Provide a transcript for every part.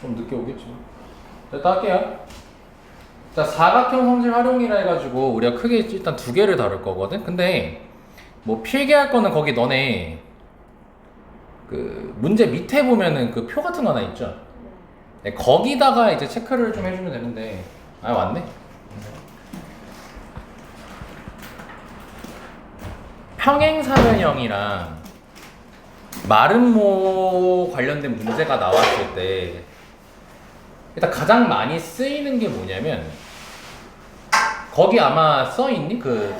좀 늦게 오겠지. 일단 할게요. 자, 사각형 성질 활용이라 해가지고 우리가 크게 일단 두 개를 다룰 거거든. 근데 뭐 필기할 거는 거기 너네 그 문제 밑에 보면은 그 표 같은 거 하나 있죠. 네, 거기다가 이제 체크를 좀 해주면 되는데. 아, 왔네. 평행사변형이랑 마름모 관련된 문제가 나왔을 때 일단 가장 많이 쓰이는 게 뭐냐면, 거기 아마 써있니? 그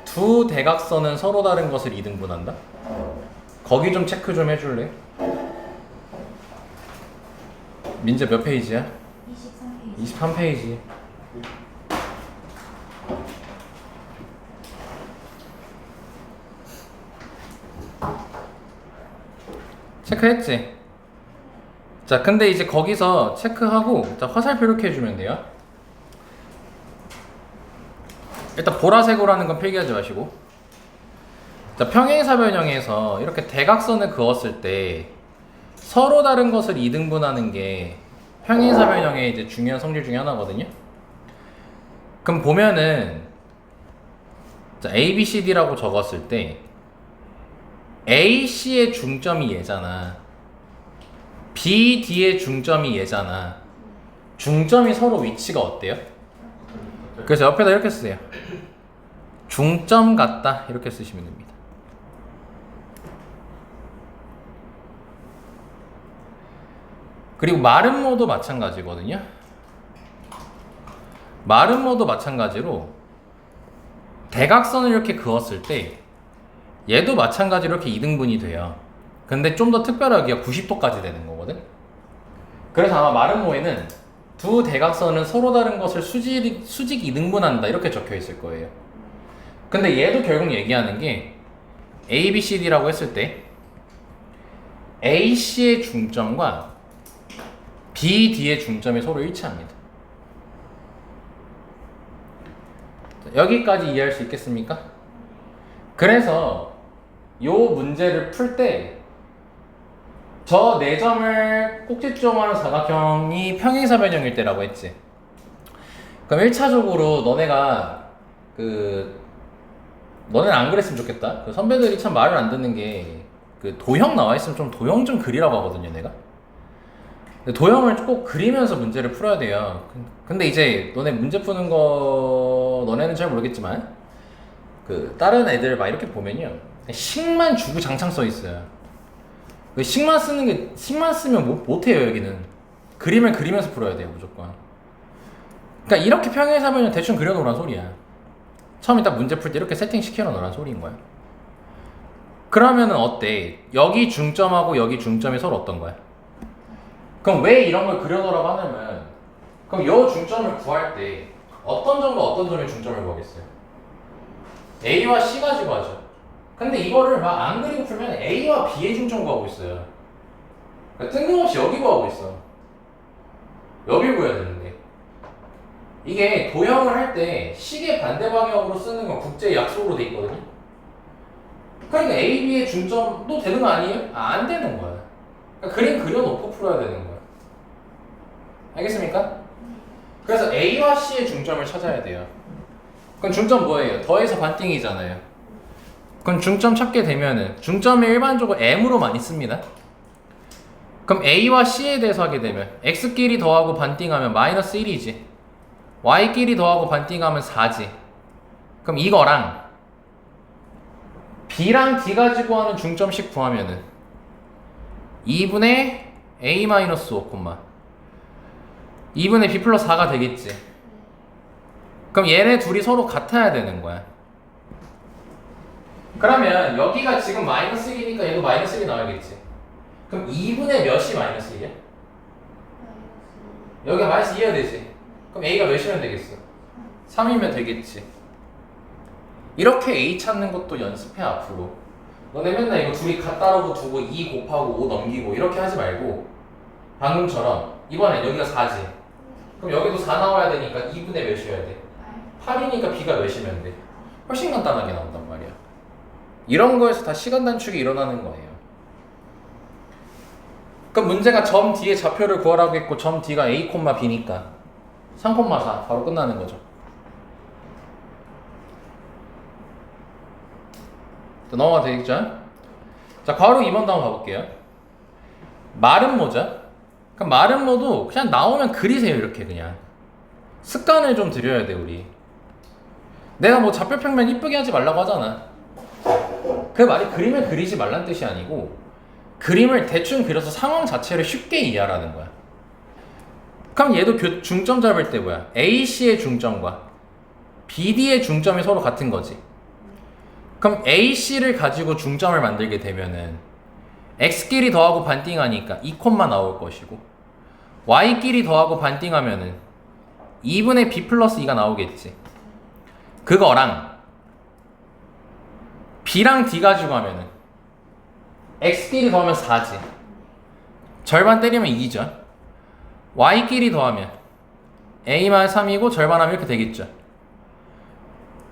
두 대각선은 서로 다른 것을 이등분한다? 거기 좀 체크 좀 해줄래? 민재 몇 페이지야? 23페이지. 23페이지. 체크했지? 자, 근데 이제 거기서 체크하고, 자, 화살표 이렇게 해주면 돼요. 일단 보라색으로 하는 건 필기하지 마시고. 자, 평행사변형에서 이렇게 대각선을 그었을 때 서로 다른 것을 이등분하는 게 평행사변형의 이제 중요한 성질 중에 하나거든요. 그럼 보면은, 자, A, B, C, D라고 적었을 때 A, C의 중점이 얘잖아. B, D의 중점이 얘잖아. 중점이 서로 위치가 어때요? 그래서 옆에다 이렇게 쓰세요. 중점 같다, 이렇게 쓰시면 됩니다. 그리고 마름모도 마찬가지거든요. 마름모도 마찬가지로 대각선을 이렇게 그었을 때 얘도 마찬가지로 이렇게 이등분이 돼요. 근데 좀 더 특별하게 90도까지 되는 거거든. 그래서 아마 마름모에는 두 대각선은 서로 다른 것을 수직 이등분한다 이렇게 적혀 있을 거예요. 근데 얘도 결국 얘기하는 게 A, B, C, D라고 했을 때 AC의 중점과 B, D의 중점이 서로 일치합니다. 여기까지 이해할 수 있겠습니까? 그래서 요 문제를 풀 때 저 4점을 꼭지점하는 사각형이 평행사변형일 때라고 했지. 그럼 1차적으로 너네가 너네는 안 그랬으면 좋겠다. 그 선배들이 참 말을 안 듣는 게 그 도형 나와 있으면 좀 도형 좀 그리라고 하거든요, 내가. 근데 도형을 꼭 그리면서 문제를 풀어야 돼요. 근데 이제 너네 문제 푸는 거 너네는 잘 모르겠지만 그 다른 애들 막 이렇게 보면요, 식만 주고 장창 써 있어요. 그 식만 쓰면 못해요. 여기는 그림을 그리면서 풀어야 돼요, 무조건. 그러니까 이렇게 평행사변형 대충 그려놓으란 소리야. 처음에 딱 문제 풀 때 이렇게 세팅 시켜놓으란 소리인 거야. 그러면은 어때? 여기 중점하고 여기 중점이 서로 어떤 거야? 그럼 왜 이런 걸 그려놓으라고 하냐면, 그럼 요 중점을 구할 때 어떤 점과 어떤 점의 중점을 구하겠어요? A와 C 가지고 하죠. 근데 이거를 막 안 그리고 풀면 A와 B의 중점 구하고 있어요. 그러니까 뜬금없이 여기 구하고 있어. 여기 구해야 되는데. 이게 도형을 할 때 시계 반대 방향으로 쓰는 건 국제 약속으로 돼 있거든요. 그러니까 A, B의 중점도 되는 거 아니에요? 안 되는 거야. 그러니까 그림 그려놓고 풀어야 되는 거야. 알겠습니까? 그래서 A와 C의 중점을 찾아야 돼요. 그럼 중점 뭐예요? 더해서 반띵이잖아요. 그럼 중점 찾게 되면은 중점이 일반적으로 M으로 많이 씁니다. 그럼 A와 C에 대해서 하게 되면 X끼리 더하고 반띵하면 마이너스 1이지. Y끼리 더하고 반띵하면 4지. 그럼 이거랑 B랑 D 가지고 하는 중점식 구하면은 2분의 A-5, 2분의 B 플러스 4가 되겠지. 그럼 얘네 둘이 서로 같아야 되는 거야. 그러면 여기가 지금 마이너스 1이니까 얘도 마이너스 1이 나와야겠지. 그럼 2분의 몇이 마이너스 1이야? 여기가 마이너스 2여야 되지. 그럼 A가 몇이면 되겠어? 3이면 되겠지. 이렇게 A 찾는 것도 연습해, 앞으로. 너네 맨날 이거 둘이 같다라고 두고 2 곱하고 5 넘기고 이렇게 하지 말고 방금처럼 이번엔 여기가 4지. 그럼 여기도 4 나와야 되니까 2분의 몇이어야 돼? 8이니까 B가 몇이면 돼? 훨씬 간단하게 나온단 말이야. 이런 거에서 다 시간 단축이 일어나는 거예요. 그럼 문제가 점 D의 좌표를 구하라고 했고 점 D가 A, B니까 3, 4 바로 끝나는 거죠. 자, 넘어가 되겠죠? 자, 괄호 2번도 한번 봐볼게요. 마름모죠? 그럼 마름모도 그냥 나오면 그리세요. 이렇게 그냥 습관을 좀 들여야 돼 우리. 내가 뭐 좌표평면 이쁘게 하지 말라고 하잖아. 그 말이 그림을 그리지 말란 뜻이 아니고 그림을 대충 그려서 상황 자체를 쉽게 이해하라는 거야. 그럼 얘도 중점 잡을 때 뭐야? AC의 중점과 BD의 중점이 서로 같은 거지. 그럼 AC를 가지고 중점을 만들게 되면은 X끼리 더하고 반띵하니까 2, 나올 것이고 Y끼리 더하고 반띵하면은 2분의 B 플러스 2가 나오겠지. 그거랑 B랑 D 가지고 하면은 X끼리 더하면 4지. 절반 때리면 2죠. Y끼리 더하면 A-3이고 절반하면 이렇게 되겠죠.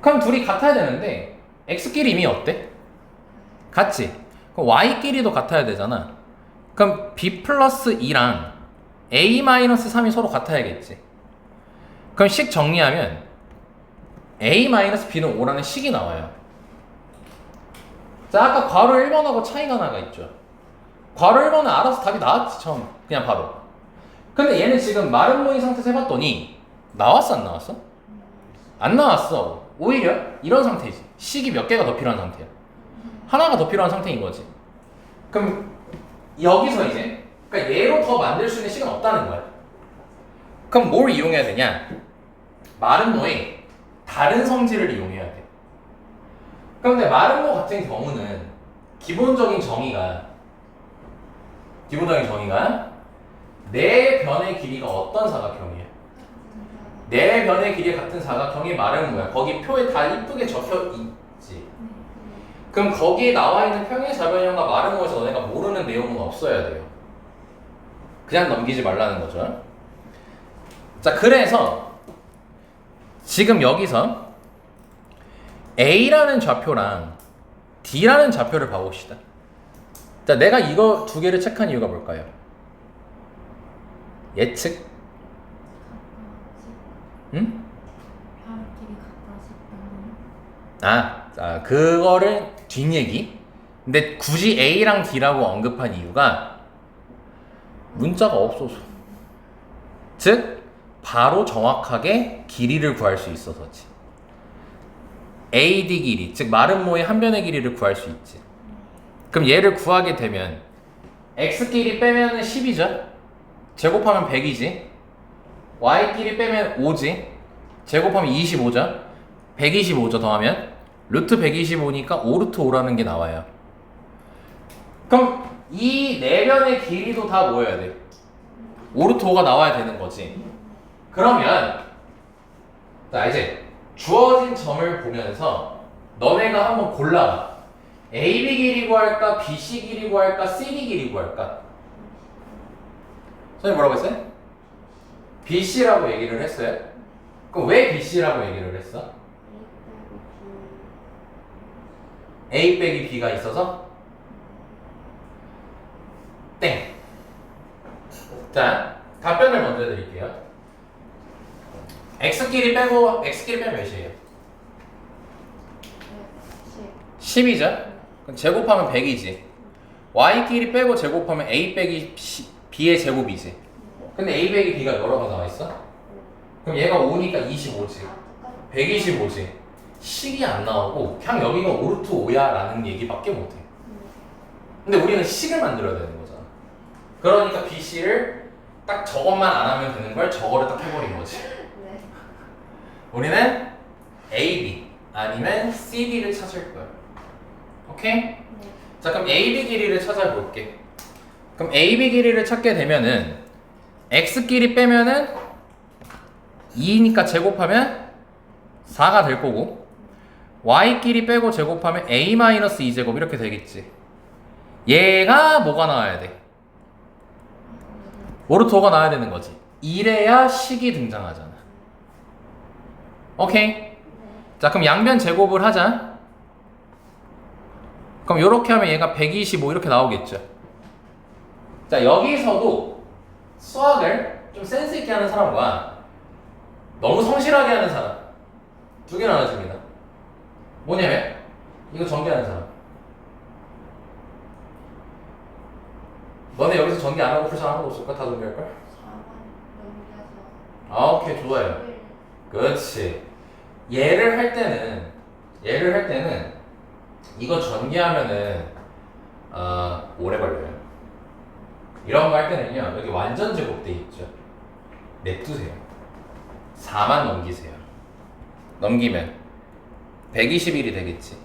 그럼 둘이 같아야 되는데 X끼리 이미 어때? 같지? 그럼 Y끼리도 같아야 되잖아. 그럼 B 플러스 2랑 A-3이 서로 같아야겠지. 그럼 식 정리하면 A-B는 5라는 식이 나와요. 자, 아까 괄호 1번하고 차이가 나가 있죠. 괄호 1번은 알아서 답이 나왔지 처음. 그냥 바로. 근데 얘는 지금 마름모인 상태에서 해봤더니 나왔어 안 나왔어? 안 나왔어. 오히려 이런 상태지. 식이 몇 개가 더 필요한 상태야. 하나가 더 필요한 상태인 거지. 그럼 여기서 이제 그러니까 얘로 더 만들 수 있는 식은 없다는 거야. 그럼 뭘 이용해야 되냐? 마름모의 다른 성질을 이용해야 돼. 그런데 마름모 같은 경우는 기본적인 정의가 네 변의 길이가 어떤 사각형이야? 네 변의 길이 같은 사각형이 마름모야. 거기 표에 다 이쁘게 적혀 있지. 그럼 거기에 나와 있는 평행사변형과 마름모에서 너네가 모르는 내용은 없어야 돼요. 그냥 넘기지 말라는 거죠. 자, 그래서 지금 여기서 A라는 좌표랑 D라는 좌표를 봐봅시다. 자, 내가 이거 두 개를 체크한 이유가 뭘까요? 예측? 응? 그거를 뒷얘기? 근데 굳이 A랑 D라고 언급한 이유가 문자가 없어서. 즉, 바로 정확하게 길이를 구할 수 있어서지. AD 길이, 즉 마름모의 한 변의 길이를 구할 수 있지. 그럼 얘를 구하게 되면 X끼리 빼면 10이죠? 제곱하면 100이지. Y끼리 빼면 5지. 제곱하면 25죠. 125죠 더하면 루트 125니까 5루트 5라는 게 나와요. 그럼 이 네 변의 길이도 다 모여야 돼. 5루트 5가 나와야 되는 거지. 그러면 자, 이제 주어진 점을 보면서 너네가 한번 골라봐. AB 길이 구할까? BC 길이 구할까? CD 길이 구할까? 선생님 뭐라고 했어요? BC라고 얘기를 했어요? 그럼 왜 BC라고 얘기를 했어? A 빼기 B가 있어서? 땡. 자, 답변을 먼저 해드릴게요. X끼리 빼면 몇이에요? 10이죠? 그럼 제곱하면 100이지. Y끼리 빼고 제곱하면 A 빼기 B의 제곱이지. 근데 A 빼기 B가 여러 번 나와있어? 그럼 얘가 5니까 25지. 125지. 식이 안 나오고 그냥 여기가 5루트 5야 라는 얘기밖에 못해. 근데 우리는 식을 만들어야 되는 거잖아. 그러니까 BC를 딱 저것만 안 하면 되는 걸 저거를 딱 해버린 거지. 우리는 AB 아니면 CD를 찾을 거야. 오케이? 자, 그럼 AB 길이를 찾아볼게. 그럼 AB 길이를 찾게 되면은 X끼리 빼면은 2니까 제곱하면 4가 될 거고 Y끼리 빼고 제곱하면 A-2제곱 이렇게 되겠지. 얘가 뭐가 나와야 돼? 오르토가 나와야 되는 거지. 이래야 식이 등장하잖아. 오케이? 자, 그럼 양변 제곱을 하자. 그럼 이렇게 하면 얘가 125 이렇게 나오겠죠. 자, 여기서도 수학을 좀 센스 있게 하는 사람과 너무 성실하게 하는 사람 두 개 나눠집니다. 뭐냐면 이거 전개하는 사람. 너네 여기서 전개 안 하고 풀 사람 아무도 없을까? 다 전개할걸? 4번 넘겨서 아, 오케이, 좋아요. 그렇지. 얘를 할 때는 이거 전개하면은 오래 걸려요. 이런 거 할 때는요, 여기 완전 제곱돼 있죠. 냅두세요. 4만 넘기세요. 넘기면 121이 되겠지.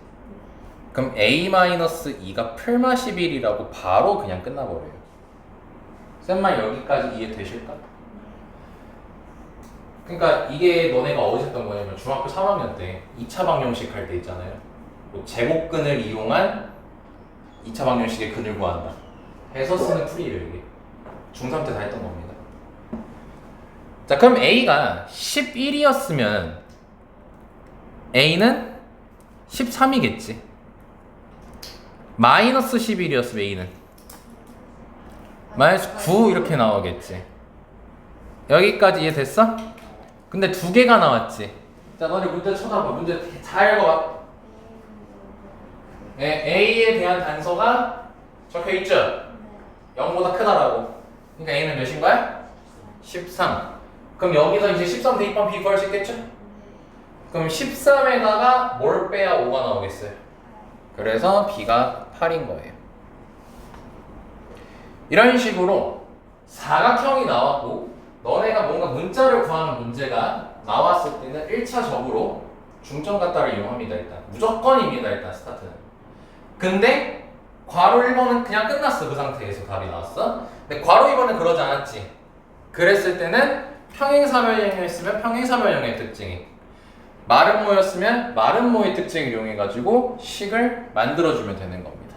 그럼 a-2가 풀마 11이라고 바로 그냥 끝나버려요. 쌤만 여기까지 이해되실까? 그러니까 이게 너네가 어디서 했던 거냐면 중학교 3학년 때 2차 방정식 할 때 있잖아요. 뭐 제곱근을 이용한 2차 방정식의 근을 구한다 해서 쓰는 풀이에요. 이게 중3 때 다 했던 겁니다. 자, 그럼 a가 11이었으면 a는 13이겠지. 마이너스 11이었으면 a는 마이너스 9 이렇게 나오겠지. 여기까지 이해됐어? 근데 두 개가 나왔지. 자, 너네 문제 쳐다봐. 문제 잘 읽어봐. a에 대한 단서가 적혀 있죠? 0보다 크다라고. 그러니까 a는 몇인 거야? 13. 그럼 여기서 이제 13 대입하면 b 구할 수 있겠죠? 그럼 13에다가 뭘 빼야 5가 나오겠어요? 그래서 b가 8인 거예요. 이런 식으로 사각형이 나왔고 너네가 뭔가 문자를 구하는 문제가 나왔을 때는 1차적으로 중점 갖다를 이용합니다. 일단 무조건입니다. 일단 스타트는. 근데 괄호 1번은 그냥 끝났어. 그 상태에서 답이 나왔어. 근데 괄호 2번은 그러지 않았지. 그랬을 때는 평행사변형이었으면 평행사변형의 특징이, 마름모였으면 마름모의 특징을 이용해가지고 식을 만들어주면 되는 겁니다.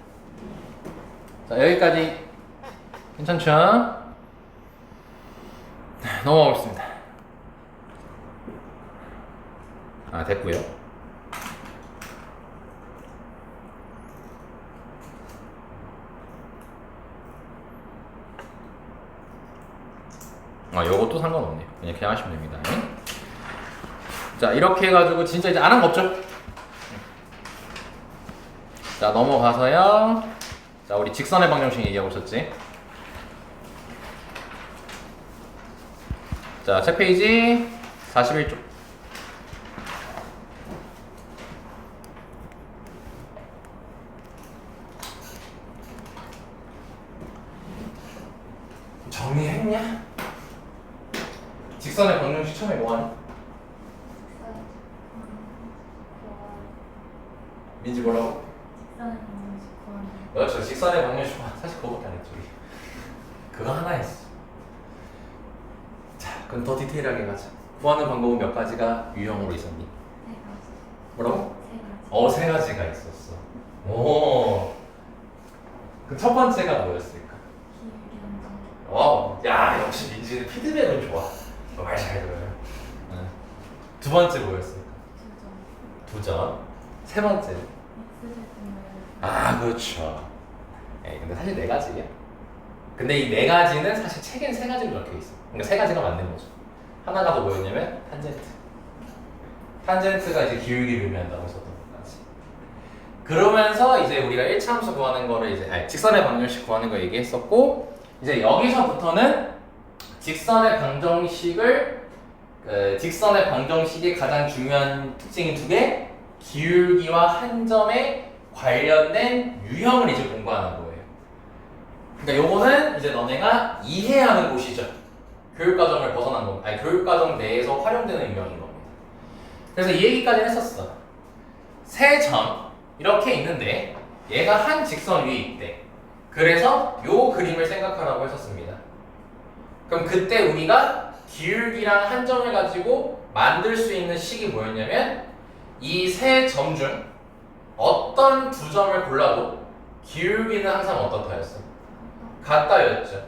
자, 여기까지 괜찮죠? 넘어가겠습니다. 됐고요. 요것도 상관없네요. 그냥 하시면 됩니다. 자, 이렇게 해가지고 진짜 이제 안 한 거 없죠? 자, 넘어가서요. 자, 우리 직선의 방정식 얘기하고 있었지? 자, 책 페이지 41쪽. 정리했냐? 직선의 방정식 처음에 뭐하니? 민지 뭐라고? 직선의 방정식 구하는 그렇죠. 직선의 방정식 사실 그거밖에 안 했죠. 그거 하나 했어. 자, 그럼 더 디테일하게 가자. 구하는 방법은 몇 가지가 유형으로 있었니? 세 가지. 뭐라고? 세 가지. 세 가지가 있었어. 오. 그 첫 번째가 뭐였을까? 기울기 함수. 야, 역시 민지는 피드백은 좋아. 말 잘 들어요. 두 번째 뭐였을까? 두점. 두 점. 세 번째. X제곱을. 그렇죠. 근데 사실 네 가지야. 근데 이 네 가지는 사실 책엔 세 가지로 적혀 있어. 그러니까 세 가지가 맞는 거죠. 하나가 더 뭐였냐면 탄젠트. 탄젠트가 이제 기울기를 의미한다고 했었던 것까지. 그러면서 이제 우리가 1차 함수 구하는 거를 이제 직선의 방정식 구하는 거 얘기했었고, 이제 여기서부터는 직선의 방정식의 가장 중요한 특징이 두 개, 기울기와 한 점에 관련된 유형을 이제 공부하는 거예요. 그러니까 요거는 이제 너네가 이해하는 곳이죠. 교육과정을 벗어난 거, 교육과정 내에서 활용되는 유형인 겁니다. 그래서 이 얘기까지 했었어. 세 점 이렇게 있는데 얘가 한 직선 위에 있대. 그래서 요 그림을 생각하라고 했었습니다. 그럼 그때 우리가 기울기랑 한 점을 가지고 만들 수 있는 식이 뭐였냐면 이 세 점 중 어떤 두 점을 골라도 기울기는 항상 어떻다였어? 같다였죠.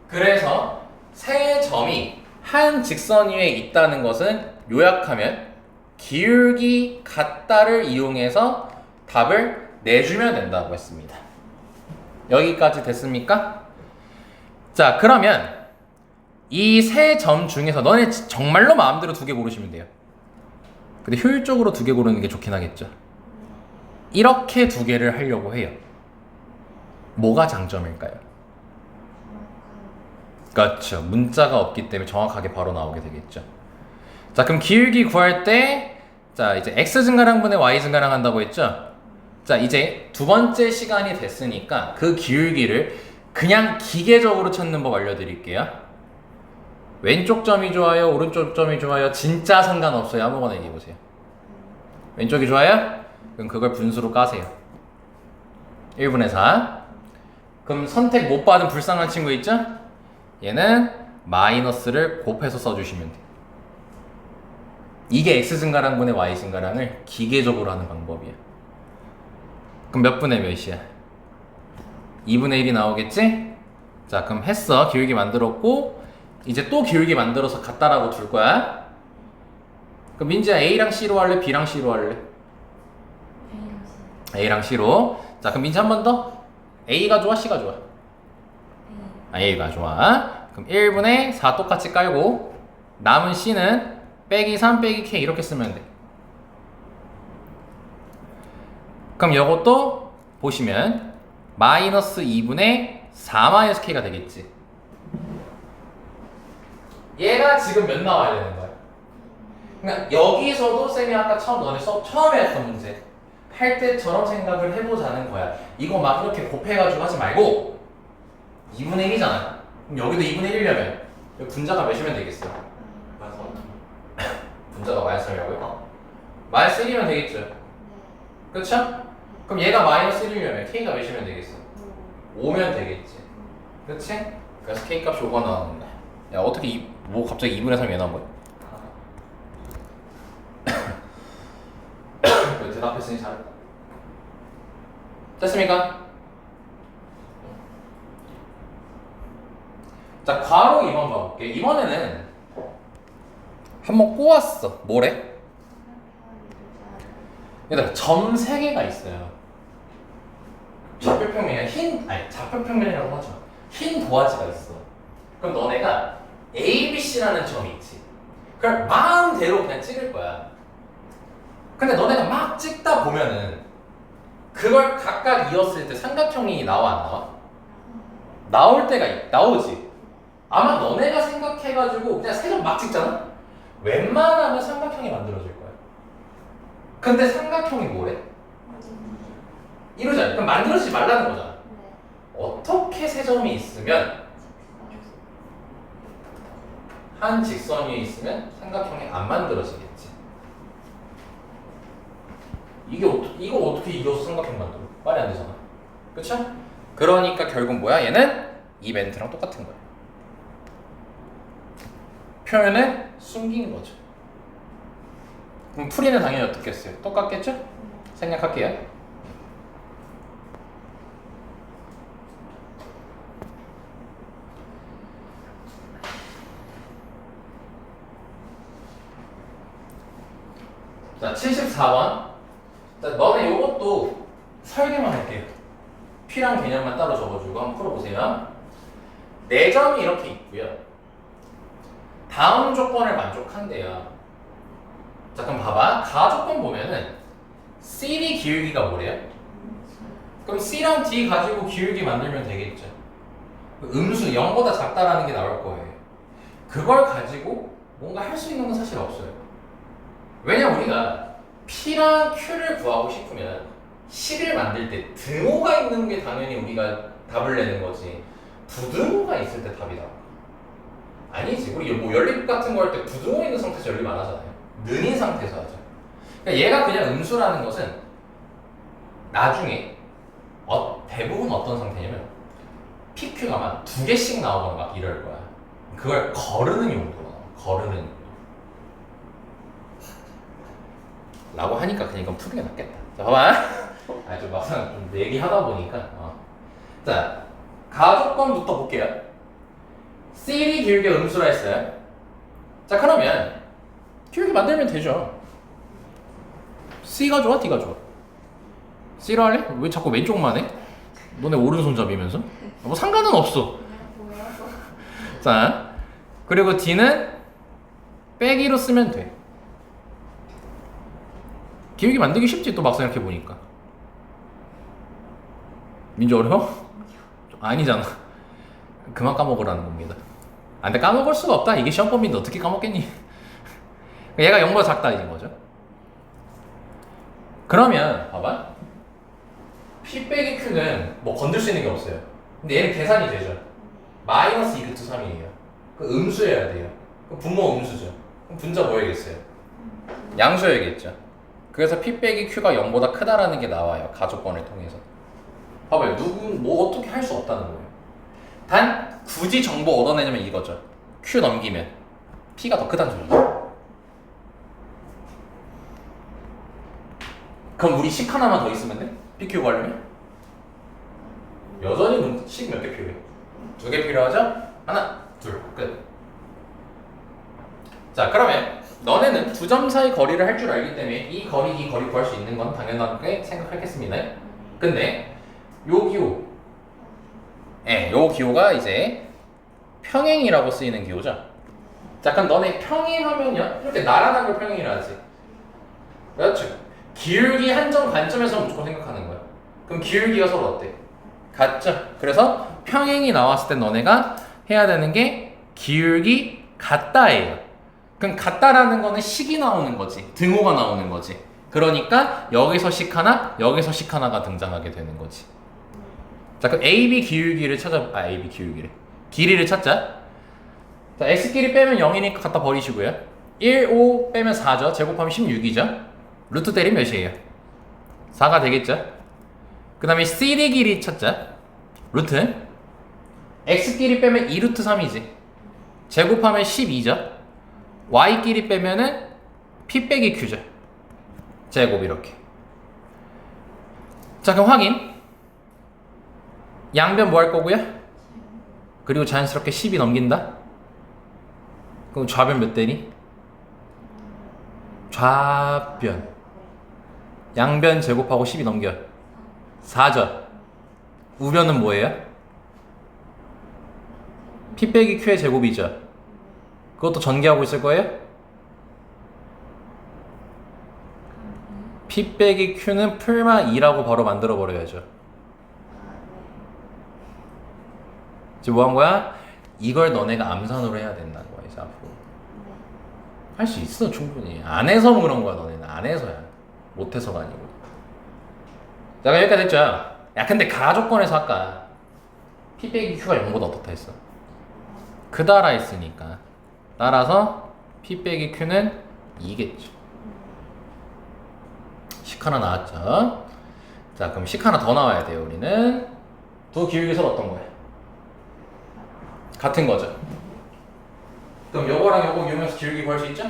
그래서 세 점이 한 직선 위에 있다는 것은 요약하면 기울기 같다를 이용해서 답을 내주면 된다고 했습니다. 여기까지 됐습니까? 자, 그러면 이 세 점 중에서 너네 정말로 마음대로 두 개 고르시면 돼요. 근데 효율적으로 두 개 고르는 게 좋긴 하겠죠. 이렇게 두 개를 하려고 해요. 뭐가 장점일까요? 그렇죠. 문자가 없기 때문에 정확하게 바로 나오게 되겠죠. 자, 그럼 기울기 구할 때, 자, 이제 x 증가량분의 y 증가량 한다고 했죠? 자, 이제 두 번째 시간이 됐으니까 그 기울기를 그냥 기계적으로 찾는 법 알려드릴게요. 왼쪽 점이 좋아요? 오른쪽 점이 좋아요? 진짜 상관없어요. 아무거나 얘기해보세요. 왼쪽이 좋아요? 그럼 그걸 분수로 까세요. 1분의 4. 그럼 선택 못 받은 불쌍한 친구 있죠? 얘는 마이너스를 곱해서 써주시면 돼요. 이게 x 증가량분의 y 증가량을 기계적으로 하는 방법이야. 그럼 몇 분의 몇이야? 2분의 1이 나오겠지? 자, 그럼 했어. 기울기 만들었고 이제 또 기울기 만들어서 같다라고 둘 거야. 그럼 민지야 A랑 C로 할래? B랑 C로 할래? A랑 C로. 자, 그럼 민지 한 번 더. A가 좋아? C가 좋아? A가 좋아. 그럼 1분의 4 똑같이 깔고 남은 C는 빼기 3 빼기 K 이렇게 쓰면 돼. 그럼 이것도 보시면 마이너스 2분의 4 마이너스 K가 되겠지. 얘가 지금 몇 나와야 되는 거야? 그러니까 여기서도 쌤이 아까 너네 수업 처음에 했던 문제 할 때처럼 생각을 해보자는 거야. 이거 막 이렇게 곱해가지고 하지 말고 2분의 1이잖아. 그럼 여기도 2분의 1이려면 여기 분자가 몇이면 되겠어? 분자가 마이너스 1이라고요? 마이너스 1이면 되겠죠? 그쵸? 그럼 얘가 마이너스 1이려면 K가 몇이면 되겠어? 5면 되겠지. 그치? 그래서 K 값이 5가 나오는 거야. 야, 어떻게 뭐 갑자기 2분의 3이 왜 나온 거야? 대답했으니 잘했다. 됐습니까? 자, 괄호 2번 봐볼게. 이번에는 한번 꼬았어. 뭐래? 얘들아, 점 3개가 있어요. 좌표평면이 좌표평면이라고 하죠. 흰 도화지가 있어. 그럼 너네가 A, B, C라는 점이 있지. 그걸 마음대로 그냥 찍을 거야. 근데 너네가 막 찍다 보면은 그걸 각각 이었을 때 삼각형이 나와 안 나와? 나올 때가 나오지. 아마 너네가 생각해가지고 그냥 세 점 막 찍잖아? 웬만하면 삼각형이 만들어질 거야. 근데 삼각형이 뭐래? 이러잖아. 그럼 만들어지지 말라는 거잖아. 어떻게 세 점이 있으면 한 직선 위에 있으면 삼각형이 안 만들어지겠지. 이거 어떻게 이어서 삼각형 만들어? 말이 안 되잖아. 그쵸? 그러니까 결국 뭐야? 얘는 이 멘트랑 똑같은 거야. 표현을 숨긴 거죠. 그럼 풀이는 당연히 어떻게 했어요? 똑같겠죠? 생략할게요. 자, 74번. 자, 너네 요것도 설계만 할게요. P랑 개념만 따로 적어주고 한번 풀어보세요. 4점이 이렇게 있고요. 다음 조건을 만족한대요. 자, 그럼 봐봐. 가조건 보면은 CD 기울기가 뭐래요? 그럼 C랑 D 가지고 기울기 만들면 되겠죠. 음수 0보다 작다라는 게 나올 거예요. 그걸 가지고 뭔가 할 수 있는 건 사실 없어요. 왜냐 우리가 P랑 Q를 구하고 싶으면 식을 만들 때 등호가 있는 게 당연히 우리가 답을 내는 거지 부등호가 있을 때 답이 나와. 아니지. 우리 뭐 연립 같은 거 할 때 부등호 있는 상태에서 연립 안 하잖아요. 는인 상태에서 하죠. 그러니까 얘가 그냥 음수라는 것은 나중에 대부분 어떤 상태냐면 PQ가 막 2개씩 나오거나 막 이럴 거야. 그걸 거르는 용도로 나와. 거르는 용도. 라고 하니까 그냥 이건 푸는 게 낫겠다. 자, 봐봐. 좀 막상 좀 얘기하다 보니까. 자, 가조건부터 볼게요. C이 기울기 음수라 했어요. 자, 그러면 기울기 만들면 되죠. C가 좋아? D가 좋아? C로 할래? 왜 자꾸 왼쪽만 해? 너네 오른손잡이면서? 뭐 상관은 없어. 자, 그리고 D는 빼기로 쓰면 돼. 기울기 만들기 쉽지 또 막상 이렇게 보니까. 민주 어려워? 아니잖아. 그만 까먹으라는 겁니다. 아, 근데 까먹을 수가 없다. 이게 시험 범위인데 어떻게 까먹겠니? 얘가 0보다 작다 이인 거죠. 그러면 봐봐. P 빼기 Q는 뭐 건들 수 있는 게 없어요. 근데 얘는 계산이 되죠. 마이너스 2 루트 3이에요. 그 음수여야 돼요. 그 분모 음수죠. 그럼 분자 뭐야겠어요? 양수여야겠죠. 그래서 P 빼기 Q가 0보다 크다라는 게 나와요. 가족권을 통해서. 봐봐요. 뭐 어떻게 할 수 없다는 거예요. 단 굳이 정보 얻어내냐면 이거죠. Q 넘기면 P가 더 크다는 소리죠. 그럼 우리 식 하나만 더 있으면 돼? PQ 구하려면? 여전히 식 몇 개 필요해? 2개 필요하죠? 하나, 둘, 끝. 자, 그러면 너네는 두 점 사이 거리를 할 줄 알기 때문에 이 거리 구할 수 있는 건 당연하게 생각하겠습니다. 근데 요 기호, 요 기호가 이제 평행이라고 쓰이는 기호죠. 자, 그럼 너네 평행하면요, 이렇게 나란한 걸 평행이라 하지. 그렇죠. 기울기 한정 관점에서 무조건 생각하는 거야. 그럼 기울기가 서로 어때? 같죠? 그래서 평행이 나왔을 때 너네가 해야 되는 게 기울기 같다예요. 그럼 같다라는 거는 식이 나오는 거지. 등호가 나오는 거지. 그러니까 여기서 식 하나, 여기서 식 하나가 등장하게 되는 거지. 자, 그럼 AB 기울기를 AB 기울기래. 길이를 찾자. 자, X끼리 빼면 0이니까 갖다 버리시고요. 1, 5 빼면 4죠. 제곱하면 16이죠. 루트 때리면 몇이에요? 4가 되겠죠? 그 다음에 CD 길이 찾자. 루트 X끼리 빼면 2루트 3이지. 제곱하면 12죠. Y끼리 빼면은 P 빼기 Q죠. 제곱 이렇게. 자, 그럼 확인. 양변 뭐 할 거고요? 그리고 자연스럽게 10이 넘긴다. 그럼 좌변 몇 대니? 좌변. 양변 제곱하고 10이 넘겨. 4죠. 우변은 뭐예요? P 빼기 Q의 제곱이죠. 그것도 전개하고 있을 거예요? P 빼기 Q는 풀마 2라고 바로 만들어 버려야죠. 지금 뭐 한 거야? 이걸 너네가 암산으로 해야 된다는 거야, 이제 앞으로. 할 수 있어, 충분히. 안 해서 그런 거야, 너네는. 안 해서야. 못해서가 아니고. 자, 그럼 여기까지 됐죠? 야, 근데 가족권에서 아까 P 빼기 Q가 0보다 어떻다 했어? 크다라 했으니까. 따라서 P 빼기 Q는 2겠죠. 식 하나 나왔죠? 자, 그럼 식 하나 더 나와야 돼요, 우리는. 두 기울기 서로 어떤 거야? 같은 거죠. 그럼 요거랑 요거 이용해서 기울기 구할 수 있죠?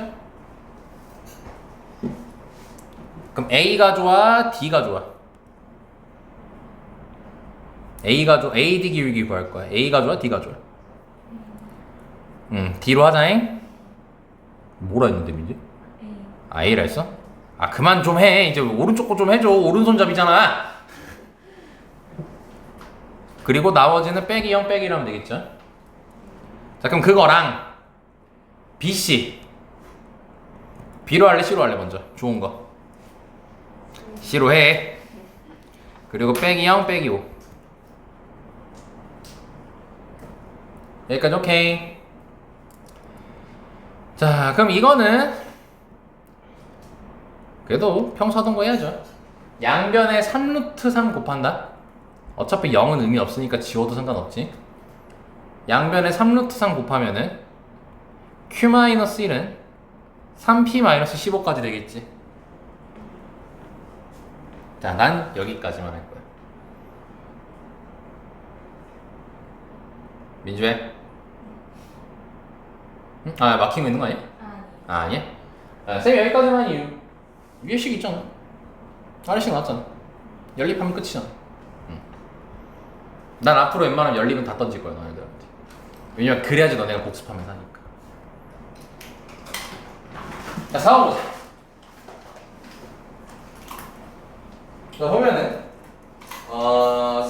그럼 A가 좋아, D가 좋아? A가 좋아, AD 기울기 구할 거야. A가 좋아, D가 좋아? D로 하자잉. 뭐라 했는데 민지? A라 했어? 아, 그만 좀 해. 이제 오른쪽 거 좀 해줘. 오른손잡이잖아. 그리고 나머지는 빼기 0 빼기로 하면 되겠죠? 자, 그럼 그거랑 BC B로 할래, C로 할래? 먼저 좋은 거 C로 해. 그리고 빼기 0 빼기 5 여기까지 오케이. 자, 그럼 이거는 그래도 평소 하던 거 해야죠. 양변에 3루트 3 곱한다. 어차피 0은 의미 없으니까 지워도 상관없지. 양변에 3루트 3 곱하면은 Q-1은 3P-15까지 되겠지. 자, 난 여기까지만 할 거야. 민주해? 응? 아, 막히고 있는 거 아니야? 아, 아니야? 아, 쌤이 여기까지만 이유. 위에 식 있잖아. 아래식 나왔잖아. 연립하면 끝이잖아. 응. 난 앞으로 웬만하면 연립은 다 던질 거야, 너네들한테. 왜냐면 그래야지 너네가 복습하면서 하니까. 자, 4번 보자. 자, 보면은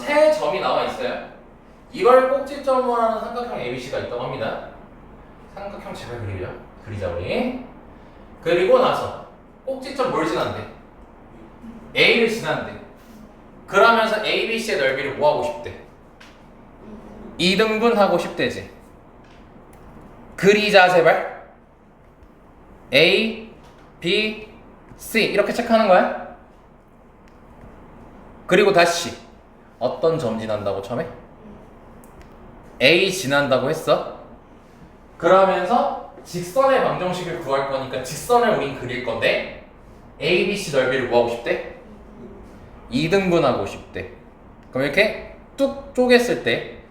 세 점이 나와 있어요. 이걸 꼭지점으로 하는 삼각형 ABC가 있다고 합니다. 삼각형 제발 그리자 우리. 그리고 나서 꼭지점 뭘 지난대? A를 지난대. 그러면서 ABC의 넓이를 뭐 하고 싶대? 2등분하고 싶대지. 그리자 제발. A, B, C 이렇게 체크하는 거야. 그리고 다시 어떤 점 지난다고 처음에? A 지난다고 했어. 그러면서 직선의 방정식을 구할 거니까 직선을 우린 그릴 건데 A, B, C 넓이를 뭐 하고 싶대? 2등분하고 싶대. 그럼 이렇게 뚝 쪼갰을 때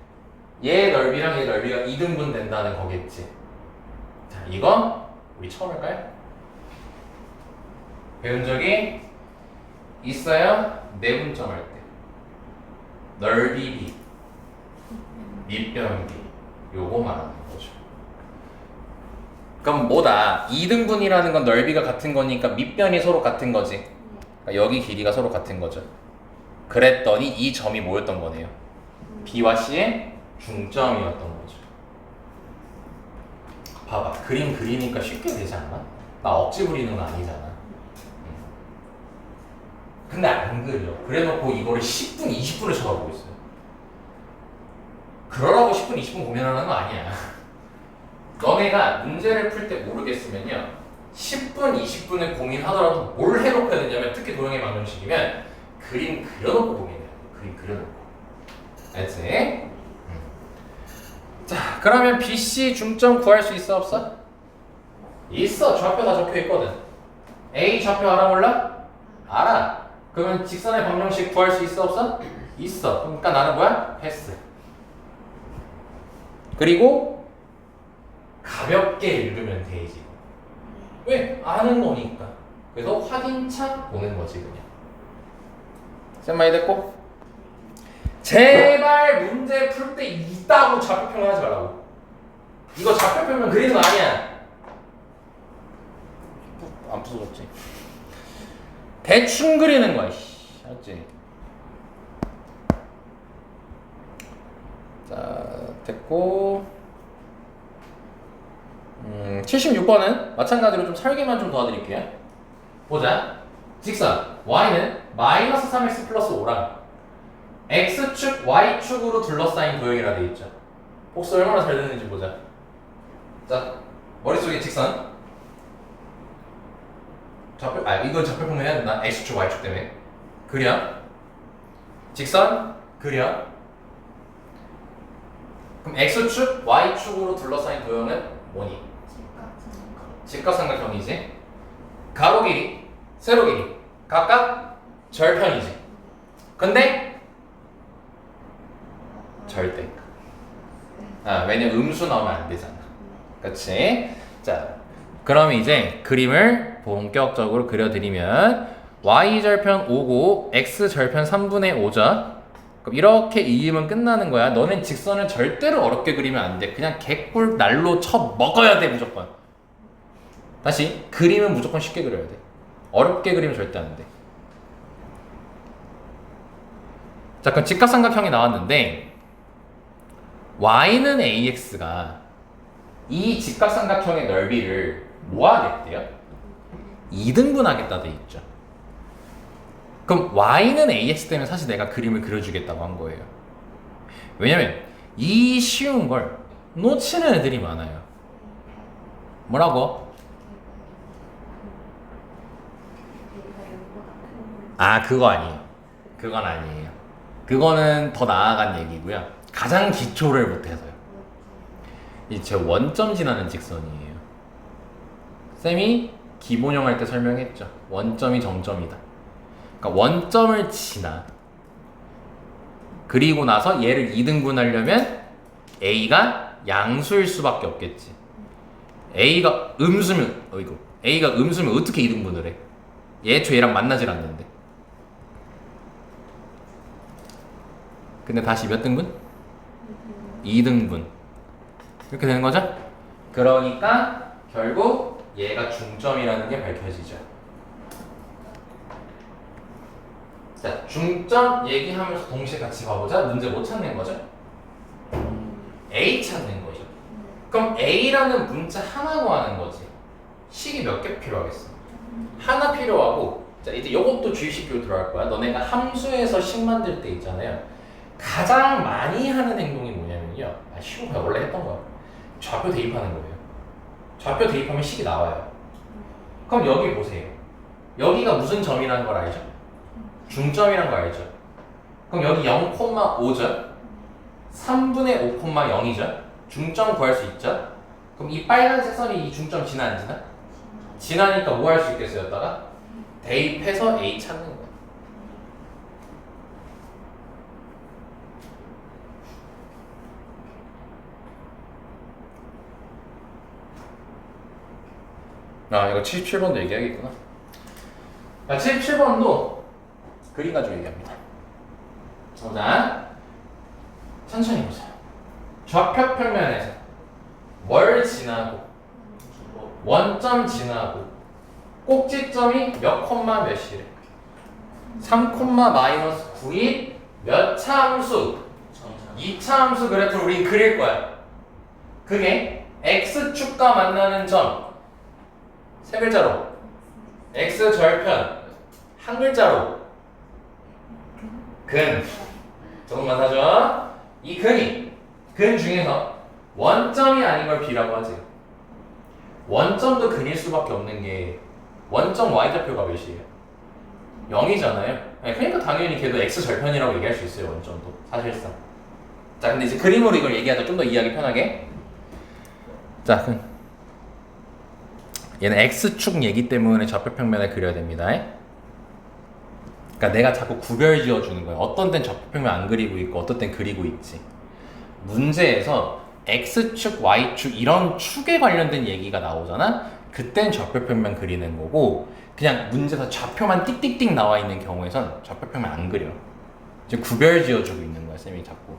얘 넓이랑 얘 넓이가 2등분 된다는 거겠지. 자, 이건 우리 처음 할까요? 배운 적이 있어요? 내분점 할 때. 넓이 B, 밑변 B. 요거 말하는 거죠. 그럼 뭐다? 2등분이라는 건 넓이가 같은 거니까 밑변이 서로 같은 거지. 그러니까 여기 길이가 서로 같은 거죠. 그랬더니 이 점이 뭐였던 거네요? B와 C의 중점이었던 거죠. 봐봐. 그림 그리니까 쉽게 되지 않나? 나 억지 부리는 거 아니잖아. 근데 안 그려. 그래놓고 이거를 10분, 20분을 쳐다보고 있어요. 그러라고 10분, 20분 고민하는 거 아니야. 너네가 문제를 풀 때 모르겠으면요 10분, 20분을 고민하더라도 뭘 해놓고 해야 되냐면 특히 도형의 방정식이면 그림 그려놓고 고민해야 돼. 그림 그려놓고. 알지? 자, 그러면 BC 중점 구할 수 있어 없어? 있어. 좌표 다 적혀 있거든. A 좌표 알아 몰라? 알아. 그러면 직선의 방정식 구할 수 있어 없어? 있어. 그러니까 나는 뭐야? 패스. 그리고 가볍게 읽으면 되지. 왜? 아는 거니까. 그래서 확인차 보는 거지 그냥. 쌤 많이 됐고? 제발 문제 풀 때 이따고 좌표평을 하지 말라고. 이거 좌표평은 그리는 거 아니야. 안 부서졌지? 대충 그리는 거야. 알았지? 자, 됐고 76번은 마찬가지로 좀 설계만 좀 도와드릴게요. 보자. 직선 y는 마이너스 3x 플러스 5랑 x축, y축으로 둘러싸인 도형이라 되어 있죠. 복수 얼마나 잘 되는지 보자. 자, 머릿속에 직선 이건 좌표평면 해야 된다. x축, y축 때문에. 그려. 직선 그려. 그럼 x축, y축으로 둘러싸인 도형은 뭐니? 직각삼각형이지. 가로 길이, 세로 길이 각각 절편이지. 근데 절대. 왜냐면 음수 나오면 안 되잖아. 그렇지? 자, 그럼 이제 그림을 본격적으로 그려드리면 y절편 5고 x절편 3분의 5죠. 그럼 이렇게 이으면 끝나는 거야. 너는 직선을 절대로 어렵게 그리면 안 돼. 그냥 개꿀 날로 쳐 먹어야 돼 무조건. 다시 그림은 무조건 쉽게 그려야 돼. 어렵게 그리면 절대 안 돼. 자, 그럼 직각삼각형이 나왔는데 y는 ax가 이 직각삼각형의 넓이를 뭐 하겠대요? 2등분 하겠다 돼 있죠. 그럼 y는 ax 때문에 사실 내가 그림을 그려주겠다고 한 거예요. 왜냐면 이 쉬운 걸 놓치는 애들이 많아요. 뭐라고? 그거 아니에요. 그건 아니에요. 그거는 더 나아간 얘기고요. 가장 기초를 못해서요. 제 원점 지나는 직선이에요. 쌤이 기본형 할 때 설명했죠. 원점이 정점이다. 그러니까 원점을 지나. 그리고 나서 얘를 2등분 하려면 A가 양수일 수밖에 없겠지. A가 음수면 어떻게 2등분을 해? 얘초 얘랑 만나질 않는데. 근데 다시 몇 등분? 2등분. 이렇게 되는 거죠? 그러니까 결국 얘가 중점이라는 게 밝혀지죠. 자, 중점 얘기하면서 동시에 같이 봐보자. 문제 못 찾는 거죠? 그럼 A라는 문자 하나 구하는 거지. 식이 몇 개 필요하겠어? 하나 필요하고. 자, 이제 이것도 주의식으로 들어갈 거야. 너네가 함수에서 식 만들 때 있잖아요. 가장 많이 하는 행동이 뭐냐면요. 쉬운 거야. 원래 했던 거야. 좌표 대입하는 거예요. 좌표 대입하면 식이 나와요. 그럼 여기 보세요. 여기가 무슨 점이라는 걸 알죠? 중점이란 거 알죠? 그럼 여기 0,5죠? 3분의 5,0이죠? 중점 구할 수 있죠? 그럼 이 빨간색 선이 이 중점 지나 안 지나? 지나니까 뭐 할 수 있겠어요? 여기다가 대입해서 A 찾는 거야. 아, 이거 77번도 얘기하겠구나. 77번도 그림 가지고 얘기합니다. 보자. 천천히 보자. 좌표 평면에서 뭘 지나고 원점 지나고 꼭지점이 몇 콤마 몇이래? 3 콤마 마이너스 9이 몇 차 함수? 2차 함수 그래프를 우린 그릴 거야. 그게 x축과 만나는 점 세 글자로 x 절편 한 글자로 근 조금만 사줘. 이 근이 근 중에서 원점이 아닌 걸 b라고 하지. 원점도 근일 수밖에 없는 게 원점 y좌표가 몇이에요? 0이잖아요. 그러니까 당연히 걔도 x절편이라고 얘기할 수 있어요. 원점도 사실상. 자, 근데 이제 그림으로 이걸 얘기하자. 좀 더 이해하기 편하게. 자, 얘는 x축 얘기 때문에 좌표 평면을 그려야 됩니다. 그러니까 내가 자꾸 구별 지어주는 거예요. 어떤 땐 좌표 평면 안 그리고 있고 어떤 땐 그리고 있지. 문제에서 x축, y축 이런 축에 관련된 얘기가 나오잖아. 그땐 좌표 평면 그리는 거고 그냥 문제에서 좌표만 띡띡띡 나와 있는 경우에선 좌표 평면 안 그려. 지금 구별 지어주고 있는 거야, 쌤이 자꾸.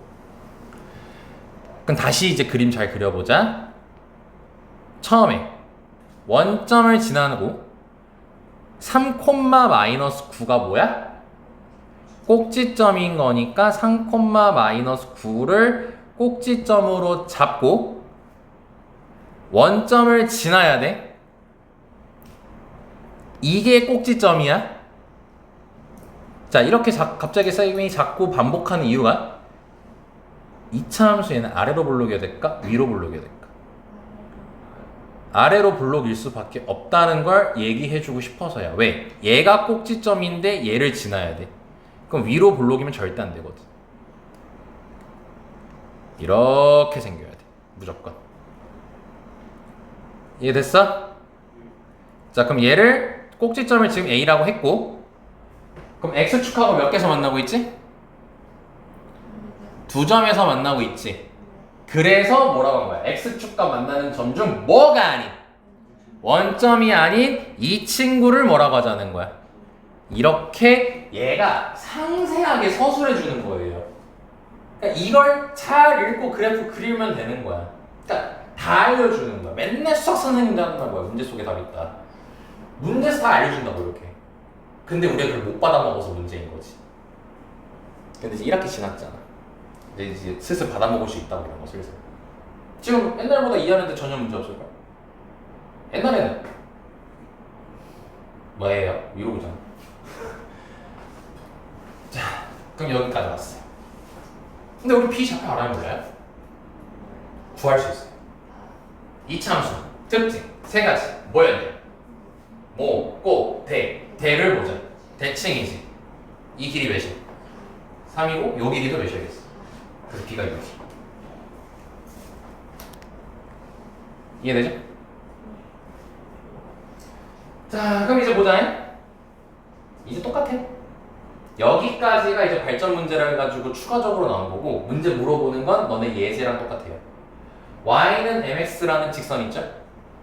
그럼 다시 이제 그림 잘 그려보자. 처음에 원점을 지나고 3 마이너스 9가 뭐야? 꼭지점인 거니까 3 마이너스 9를 꼭지점으로 잡고 원점을 지나야 돼. 이게 꼭지점이야. 자, 이렇게 갑자기 쌤이 자꾸 반복하는 이유가 2차 함수 얘는 아래로 블록이어야 될까? 위로 블록이어야 될까? 아래로 블록일 수밖에 없다는 걸 얘기해주고 싶어서야. 왜? 얘가 꼭지점인데 얘를 지나야 돼. 그럼 위로 블록이면 절대 안 되거든. 이렇게 생겨야 돼. 무조건. 이해됐어? 자, 그럼 얘를 꼭지점을 지금 A라고 했고 그럼 X축하고 몇 개에서 만나고 있지? 두 점에서 만나고 있지. 그래서 뭐라고 한 거야? X축과 만나는 점 중 뭐가 아닌 원점이 아닌 이 친구를 뭐라고 하자는 거야? 이렇게 얘가 상세하게 서술해 주는 거예요. 그러니까 이걸 잘 읽고 그래프 그리면 되는 거야. 그러니까 다 알려주는 거야. 맨날 수학 선생님도 하는 거야. 문제 속에 답 있다. 문제에서 다 알려준다고 이렇게. 근데 우리가 그걸 못 받아먹어서 문제인 거지. 근데 이제 1학기 지났잖아. 이제 슬슬 받아먹을 수 있다고 이런 거 슬슬. 지금 옛날보다 2학년 때 전혀 문제 없을걸? 옛날에는 뭐예요? 위로 보잖아. 자, 그럼 여기까지 왔어요. 근데 우리 B 좌표 알아요, 몰라요? 구할 수 있어요. 이참수 특징 세 가지 뭐였냐? 모, 꼭, 대. 대를 보자. 대칭이지. 이 길이 몇이야? 3이고 요 길이도 몇이겠어? 그래서 B가 6이. 이해되죠? 자, 그럼 이제 보자. 이제 똑같아. 여기까지가 이제 발전 문제라 해가지고 추가적으로 나온 거고 문제 물어보는 건 너네 예제랑 똑같아요. y는 mx라는 직선 있죠?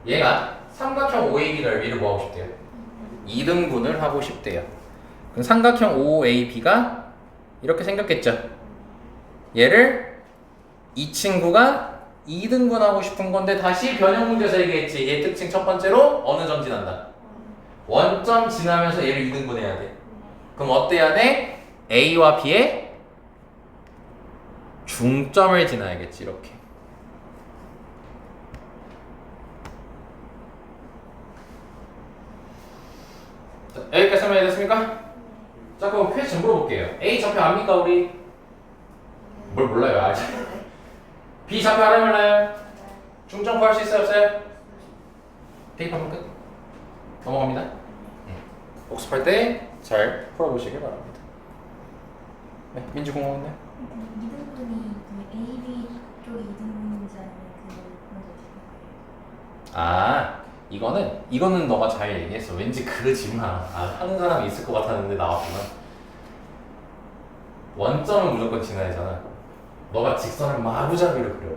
얘가 삼각형 OAB 넓이를 뭐 하고 싶대요? 2등분을 하고 싶대요. 그럼 삼각형 OAB가 이렇게 생겼겠죠? 얘를 이 친구가 2등분하고 싶은 건데 다시 변형 문제에서 얘기했지. 얘 특징 첫 번째로 어느 점 지난다? 원점 지나면서 얘를 2등분해야 돼. 그럼 어때야 돼? A와 B의 중점을 지나야겠지. 이렇게. 설명이 됐습니까? 자 그럼 퀘스천 물어볼게요. A 좌표 압니까 우리? 뭘 몰라요 알죠? B 좌표 알아요 몰라요? 중점 구할 수 있어요 없어요? 대입하면 끝. 넘어갑니다. 복습할 때 잘 풀어보시길 바랍니다. 네, 민주공학원요? 이등분이 그 A, B 쪽이 이등분인지 아니면 그런 거 이거는 너가 잘 얘기했어. 왠지 그러지마. 하는 사람이 있을 것 같았는데 나왔구나. 원점은 무조건 지나야 되잖아. 너가 직선을 마구잡이로 그려.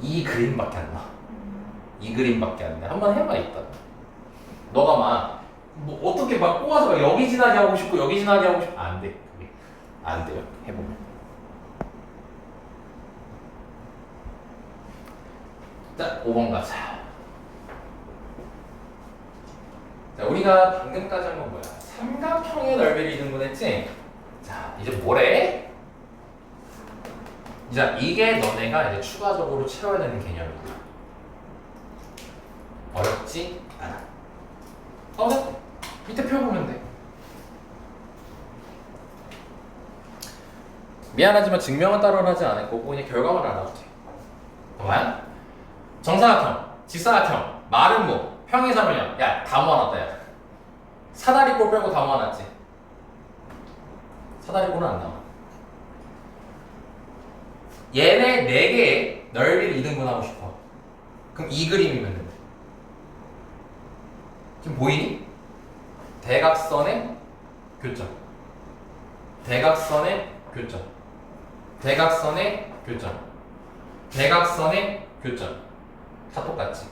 이 그림밖에 안 나와. 이 그림밖에 안 돼. 한번 해봐 이따. 너가 막 뭐 어떻게 막 꼬아서 막 여기 지나게 하고 싶고 여기 지나게 하고 싶고 안 돼. 그게 안 돼요. 해보면. 자, 5번 가자. 자, 우리가 방금까지 한 건 뭐야? 삼각형의 넓이를 이등분했지? 자, 이제 뭐래? 자, 이게 너네가 이제 추가적으로 채워야 되는 개념이야. 어렵지 않아. 네. 밑에 펴보면 돼. 미안하지만 증명은 따로 하지 않을 거고 그냥 결과만 알아도 돼. 뭐야? 정사각형, 직사각형, 마름모, 평이사변형. 야, 다 모아놨다 야. 사다리꼴 빼고 다 모아놨지. 사다리꼴은 안 나와. 얘네 4개의 넓이를 이등분하고 싶어. 그럼 이 그림이면 돼. 지금 보이니? 대각선의 교점. 대각선의 교점. 대각선의 교점. 대각선의 교점. 다 똑같지.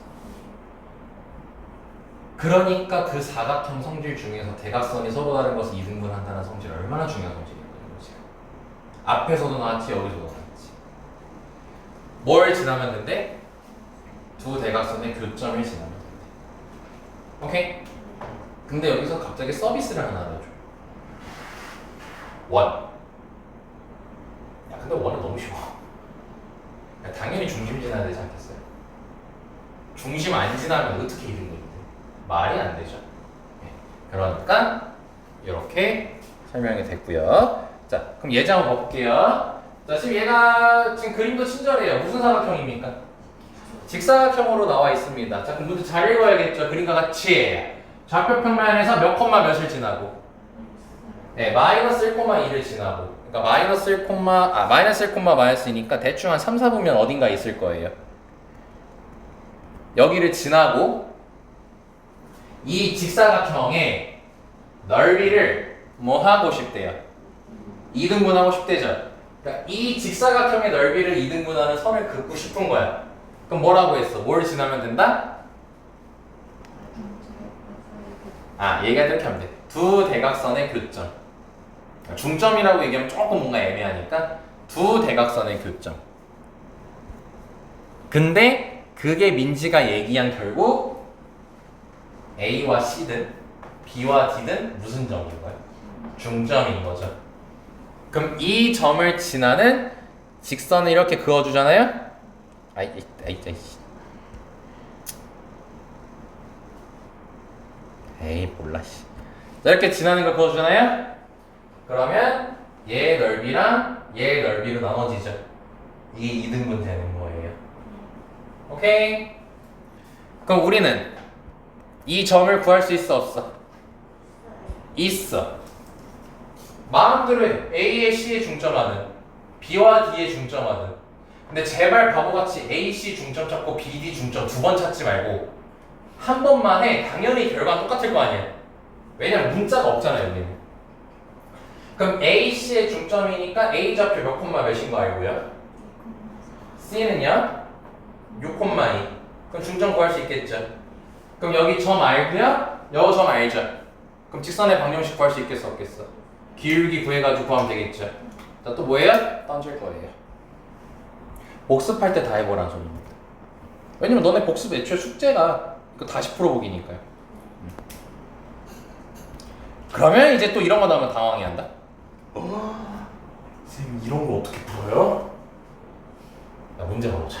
그러니까 그 사각형 성질 중에서 대각선이 서로 다른 것을 이등분한다는 성질이 얼마나 중요한 성질이었거든. 지금. 앞에서도 나왔지 여기서도 나왔지. 뭘 지나면 된대? 두 대각선의 교점을 지나면 된대. 오케이? 근데 여기서 갑자기 서비스를 하나 알려줘. 원. 야 근데 원은 너무 쉬워. 야, 당연히 중심 지나야 되지 않겠어요? 중심 안 지나면 어떻게 이등분인데? 말이 안 되죠. 네. 그러니까 이렇게 설명이 됐고요. 자, 그럼 예제 한번 봐볼게요. 자, 지금 얘가 지금 그림도 친절해요. 무슨 사각형입니까? 직사각형으로 나와 있습니다. 자, 그럼 문제 잘 읽어야겠죠. 그림과 같이 좌표 평면에서 몇 콤마 몇을 지나고, 네, 마이너스 1,2를 지나고. 그러니까 마이너스 1, 마이너스 2니까 대충 한 3, 4분면 어딘가 있을 거예요. 여기를 지나고 이 직사각형의 넓이를 뭐 하고 싶대요? 이등분하고 싶대죠. 그러니까 이 직사각형의 넓이를 이등분하는 선을 긋고 싶은 거야. 그럼 뭐라고 했어? 뭘 지나면 된다? 얘가 이렇게 하면 돼. 두 대각선의 교점. 중점이라고 얘기하면 조금 뭔가 애매하니까 두 대각선의 교점. 근데 그게 민지가 얘기한 결국 A와 C든 B와 D든 무슨 점인 거야? 중점인 거죠. 그럼 이 점을 지나는 직선을 이렇게 그어주잖아요? 에이 몰라 씨. 이렇게 지나는 걸 그어주잖아요? 그러면 얘 넓이랑 얘 넓이로 나눠지죠. 이게 2등분 되는 거예요. 오케이? 그럼 우리는 이 점을 구할 수 있어 없어? 있어. 마음대로 해. A에 C에 중점하는, B와 D에 중점하는. 근데 제발 바보같이 A, C 중점 찾고 B, D 중점 2번 찾지 말고 한 번만 해. 당연히 결과는 똑같을 거 아니야. 왜냐면 문자가 없잖아요, 여기는. 그럼 A, C의 중점이니까 A 좌표 몇 콤마 몇인 거 알고요? C는요? 6,2. 그럼 중점 구할 수 있겠죠? 그럼 여기 점 알고요? 여기 점 알죠? 그럼 직선의 방정식 구할 수 있겠어 없겠어? 기울기 구해가지고 구하면 되겠죠? 자, 또 뭐예요? 던질 거예요. 복습할 때 다 해보라는 소리입니다. 왜냐면 너네 복습 애초에 숙제가 이거 다시 풀어보기니까요. 그러면 이제 또 이런 거 나오면 당황해 한다? 선생님 이런 거 어떻게 풀어요? 야, 문제 봐보자.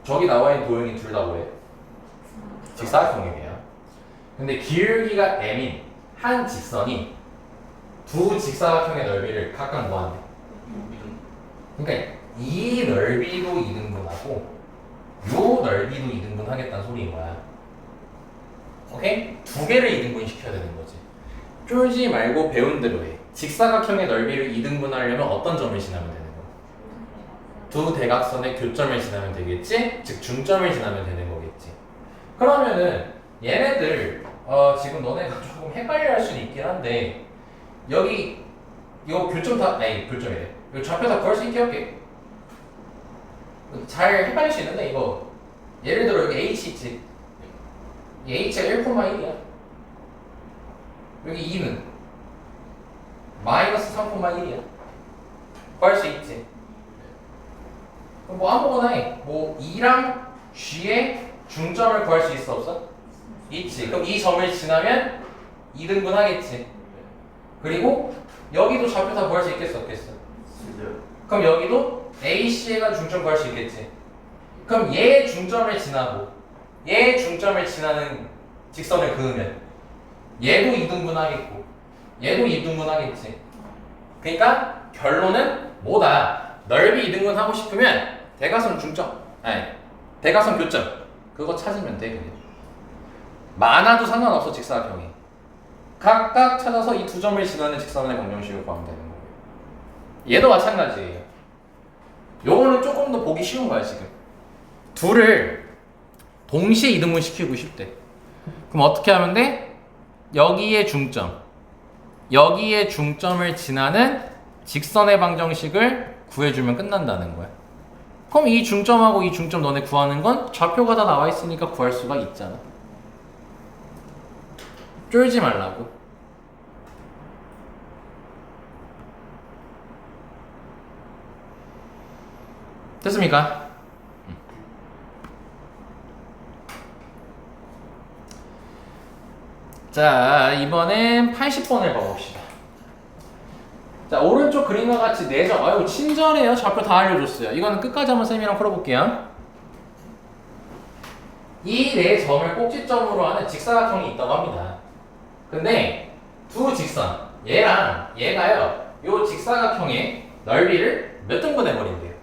저기 나와 있는 도형이 둘 다 뭐예요? 직사각형이래요. 근데 기울기가 m인 한 직선이 두 직사각형의 넓이를 각각 뭐한대? 그러니까 이 넓이도 2등분하고 요 넓이도 2등분 하겠다는 소리인 거야. 오케이? 두 개를 2등분 시켜야 되는 거지. 쫄지 말고 배운 대로 해. 직사각형의 넓이를 2등분 하려면 어떤 점을 지나면 되는 거야? 두 대각선의 교점을 지나면 되겠지? 즉 중점을 지나면 되는 거겠지. 그러면은 얘네들 지금 너네가 조금 헷갈려 할 수는 있긴 한데 여기 요 교점 다 아니 교점이래. 요 좌표 다 구할 수 있게 할게. 잘 헷갈릴 수 있는데 이거 예를 들어 여기 h 있지. 이 h가 1,1이야. 여기 2는 마이너스 3,1이야. 구할 수 있지. 그럼 뭐 아무거나 해. 뭐 2랑 g의 중점을 구할 수 있어 없어? 있지. 그럼 이 점을 지나면 2등분 하겠지. 그리고 여기도 좌표 다 구할 수 있겠어 없겠어? 그럼 여기도 AC가 중점 구할 수 있겠지. 그럼 얘 중점을 지나고 얘 중점을 지나는 직선을 그으면 얘도 2등분 하겠고 얘도 2등분 하겠지. 그러니까 결론은 뭐다? 넓이 2등분 하고 싶으면 대각선 중점 아니 대각선 교점 그거 찾으면 돼. 그냥 많아도 상관없어. 직사각형이 각각 찾아서 이 두 점을 지나는 직선의 방정식을 구하면 되는 거예요. 얘도 마찬가지예요. 요거는 조금 더 보기 쉬운 거야. 지금 둘을 동시에 2등분 시키고 싶대. 그럼 어떻게 하면 돼? 여기에 중점 여기에 중점을 지나는 직선의 방정식을 구해주면 끝난다는 거야. 그럼 이 중점하고 이 중점 너네 구하는 건 좌표가 다 나와 있으니까 구할 수가 있잖아. 쫄지 말라고. 됐습니까? 자, 이번엔 80번을 봐봅시다. 자, 오른쪽 그림과 같이 4점. 아유, 친절해요. 좌표 다 알려줬어요. 이거는 끝까지 한번 쌤이랑 풀어볼게요. 이 4점을 꼭지점으로 하는 직사각형이 있다고 합니다. 근데 두 직선, 얘랑 얘가요, 요 직사각형의 넓이를 몇 등분 해버린대요?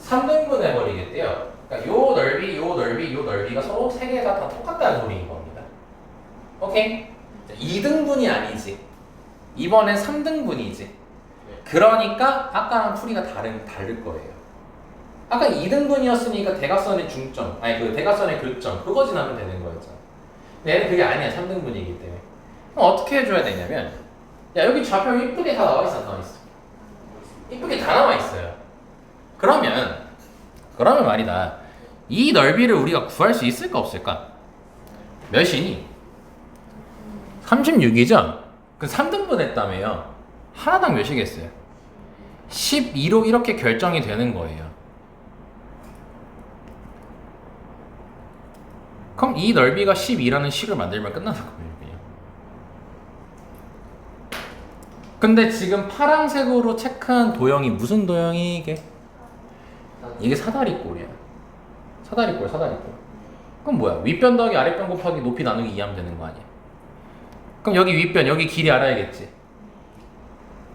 3등분 해버리겠대요. 그러니까 요 넓이, 요 넓이, 요 넓이가 서로 3개가 다 똑같다는 소리인 겁니다. 오케이? 2등분이 아니지. 이번엔 3등분이지. 그러니까 아까랑 풀이가 다를 거예요. 아까 2등분이었으니까 대각선의 중점, 아니 그 대각선의 교점, 그거 지나면 되는 거였잖아. 근데 얘는 그게 아니야. 3등분이기 때문에. 그럼 어떻게 해줘야 되냐면, 야 여기 좌표 이쁘게 다 나와 있어, 안 나와 있어? 이쁘게 다 나와 있어요. 그러면 말이다. 이 넓이를 우리가 구할 수 있을까 없을까? 몇이니? 36이죠? 그 3등분 했다며요. 하나당 몇이겠어요? 12로 이렇게 결정이 되는 거예요. 그럼 이 넓이가 12라는 식을 만들면 끝나는 거예요. 그냥. 근데 지금 파란색으로 체크한 도형이 무슨 도형이 이게? 이게 사다리꼴이야. 사다리꼴. 그럼 뭐야? 윗변 더하기 아랫변 곱하기 높이 나누기 2 하면 되는 거 아니야? 그럼 여기 윗변, 여기 길이 알아야겠지?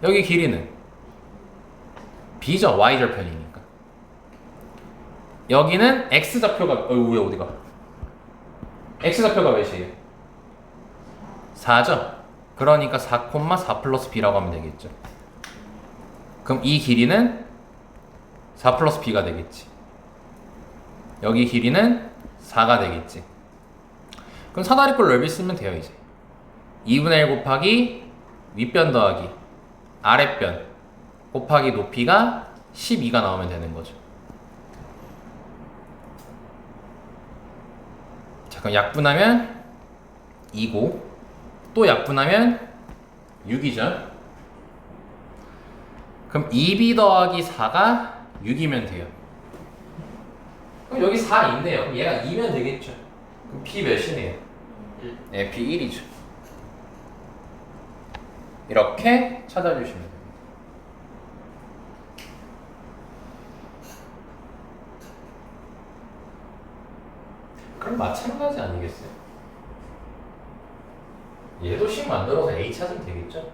여기 길이는 B죠. Y절편이니까. 여기는 X좌표가 왜 어디가? X좌표가 몇이에요? 4죠? 그러니까 4,4 플러스 B라고 하면 되겠죠. 그럼 이 길이는 4 플러스 B가 되겠지. 여기 길이는 4가 되겠지. 그럼 사다리꼴 넓이 쓰면 돼요. 이제 2분의 1 곱하기 윗변 더하기 아랫변 곱하기 높이가 12가 나오면 되는 거죠. 자, 그럼 약분하면 2고 또 약분하면 6이죠. 그럼 2b 더하기 4가 6이면 돼요. 그럼 여기 4 있네요. 그럼 얘가 2면 되겠죠. 그럼 b 몇이네요? 1. 네, b 1이죠. 이렇게 찾아주시면 됩니다. 그럼 마찬가지 아니겠어요? 얘도 식 만들어서 A 찾으면 되겠죠?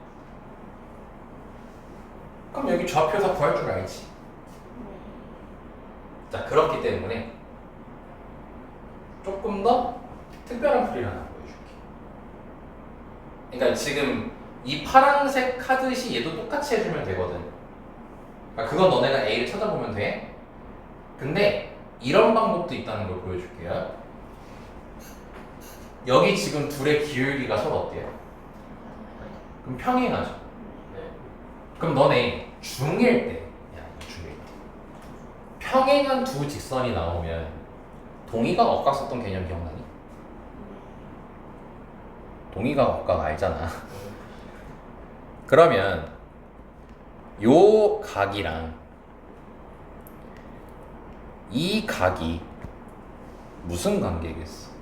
그럼 여기 좌표 다 구할 줄 알지. 자, 그렇기 때문에 조금 더 특별한 풀이를 하나 보여줄게. 그러니까 지금 이 파란색 하듯이 얘도 똑같이 해주면 되거든. 그러니까 그건 너네가 A를 찾아보면 돼. 근데 이런 방법도 있다는 걸 보여줄게요. 여기 지금 둘의 기울기가 서로 어때요? 그럼 평행하죠. 그럼 너네 중1 때, 야, 중1 때 평행한 두 직선이 나오면 동의각 억각 썼던 개념 기억나니? 동의각 억각 알잖아. 그러면 요 각이랑 이 각이 무슨 관계겠어?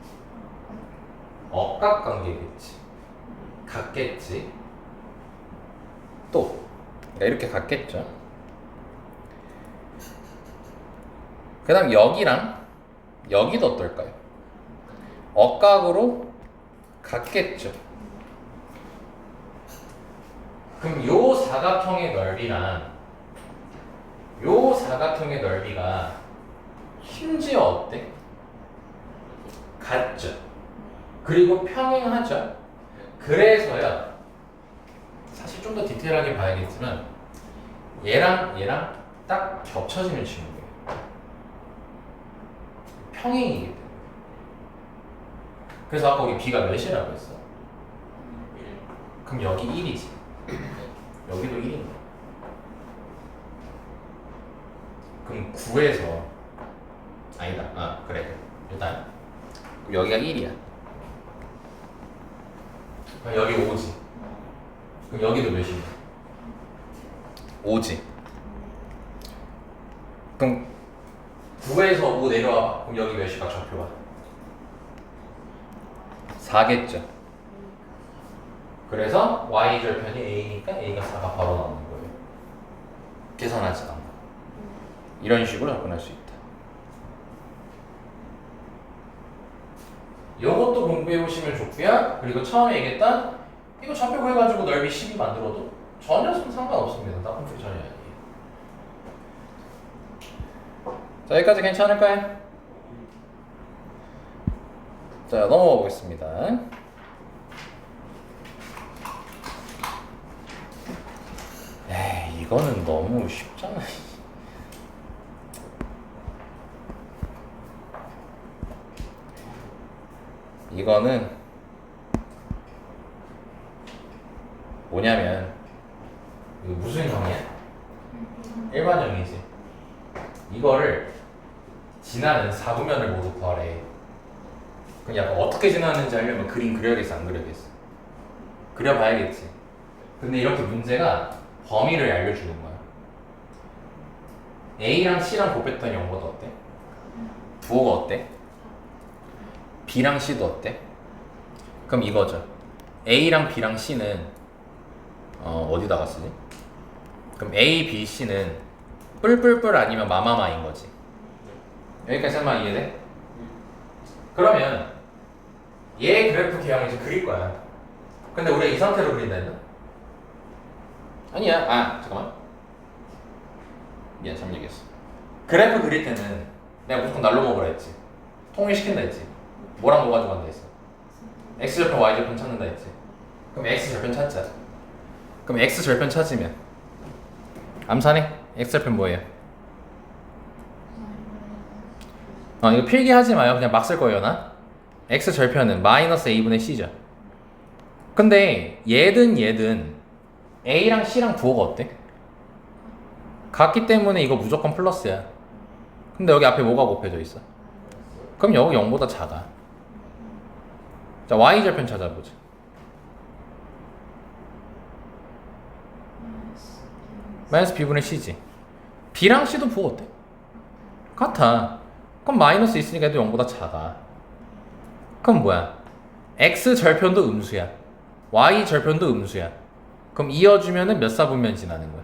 억각 관계겠지. 같겠지. 또 이렇게 같겠죠. 그 다음 여기랑 여기도 어떨까요? 억각으로 같겠죠. 그럼 요 사각형의 넓이랑 요 사각형의 넓이가 심지어 어때? 같죠. 그리고 평행하죠. 그래서요. 사실 좀 더 디테일하게 봐야겠지만 얘랑 얘랑 딱 겹쳐지는 친구예요. 평행이기 때문에. 그래서 아까 우리 B가 몇이라고 했어? 그럼 여기 1이지. 여기도 1인 거야. 그럼 9에서 아니다. 아 그래. 일단 여기가 1이야. 그럼 여기 5지. 그럼 여기도 몇이야? 5지. 그럼 9에서 5 내려와. 그럼 여기 몇이야? 좌표가 4겠죠. 그래서 y절편이 a니까 a가 4가 바로 나오는 거예요. 계산하지 않아. 이런 식으로 접근할 수 있다. 요것도 공부해 보시면 좋고요. 그리고 처음에 얘기했던 이거 좌표 구해가지고 넓이 12 만들어도 전혀 상관없습니다. 나쁜 풀이 전혀 아니에요. 자, 여기까지 괜찮을까요? 자, 넘어가 보겠습니다. 에이, 이거는 너무 쉽잖아. 이거는 뭐냐면 이거 무슨 형이야? 일반형이지. 이거를 지나는 4구면을 모두 구하래. 그럼 약간 어떻게 지나는지 하려면 그림 그려야겠어, 안 그려야겠어? 그려봐야겠지. 근데 이렇게 문제가 범위를 알려주는 거야. A랑 C랑 곱했더니 0보다 어때? 부호가 어때? B랑 C도 어때? 그럼 이거죠. A랑 B랑 C는 어디다가 쓰지? 그럼 A, B, C는 뿔뿔뿔 아니면 마마마인 거지. 여기까지 설마 이해돼? 그러면 얘 그래프 개형을 이제 그릴 거야. 근데 우리가 이 상태로 그린다 했나? 아니야. 아 잠깐만. 미안, 잘못 얘기했어. 그래프 그릴 때는 내가 무조건 날로 먹으라 했지. 통일시킨다 했지. 뭐랑 뭐 가져간다 했어? x절편 y절편 찾는다 했지. 그럼 x절편 찾자. 그럼 x절편 찾으면 암산해. x절편 뭐예요? 이거 필기하지 마요. 그냥 막 쓸 거예요. 나 x절편은 마이너스 a분의 c죠. 근데 얘든 a랑 c랑 부호가 어때? 같기 때문에 이거 무조건 플러스야. 근데 여기 앞에 뭐가 곱해져 있어? 그럼 여기 0보다 작아. 자, y절편 찾아보자. 마이너스 b분의 c지. b랑 c도 부호 어때? 같아. 그럼 마이너스 있으니까 얘도 0보다 작아. 그럼 뭐야? x절편도 음수야. y절편도 음수야. 그럼 이어주면은 몇 사분면 지나는 거야?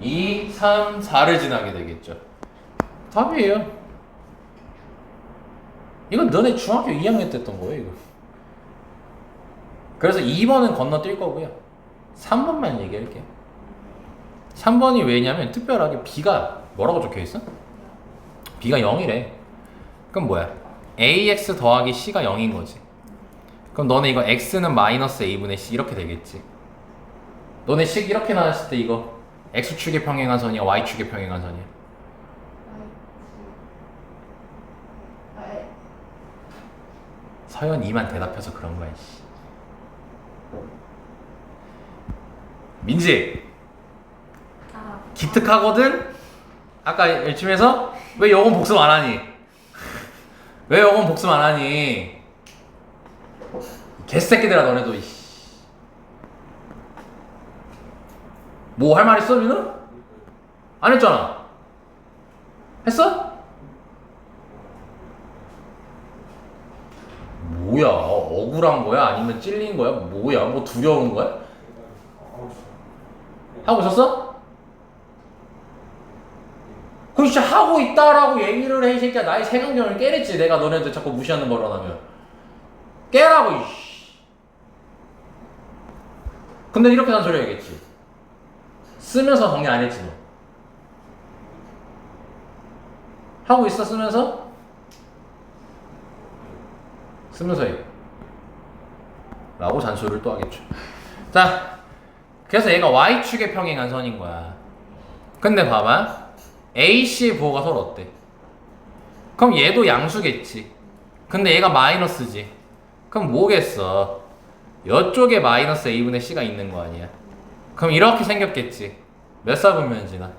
2, 3, 4를 지나게 되겠죠. 답이에요. 이건 너네 중학교 2학년 때 했던 거예요, 이거. 그래서 2번은 건너뛸 거고요. 3번만 얘기할게요. 3번이 왜냐면 특별하게 b가 뭐라고 적혀있어? b가 0이래. 그럼 뭐야? ax 더하기 c가 0인 거지. 그럼 너네 이거 x는 마이너스 a분의 c 이렇게 되겠지. 너네 식 이렇게 나왔을 때 이거 x축의 평행한선이야, y축의 평행한선이야? 서현 2만 대답해서 그런 거야. 씨. 민지 기특하거든? 아까 열심히해서 왜 영어 복습 안 하니? 왜 영어 복습 안 하니? 개새끼들아 너네도. 뭐 할 말 있어 민우? 안 했잖아. 했어? 뭐야, 억울한 거야? 아니면 찔린 거야? 뭐야, 뭐 두려운 거야? 하고 있었어? 그럼 진짜 하고 있다라고 얘기를 해, 이 새끼야. 나의 생각력을 깨랬지. 내가 너네들 자꾸 무시하는 거라면. 깨라고, 이씨. 근데 이렇게 단소리 해야겠지. 쓰면서 정리 안 했지, 너. 하고 있어, 쓰면서? 쓰면서 해. 라고 잔소리를 또 하겠죠. 자, 그래서 얘가 Y축의 평행한 선인 거야. 근데 봐봐. AC의 부호가 서로 어때? 그럼 얘도 양수겠지. 근데 얘가 마이너스지. 그럼 뭐겠어? 이쪽에 마이너스 A분의 C가 있는 거 아니야? 그럼 이렇게 생겼겠지. 몇 사분면 지나?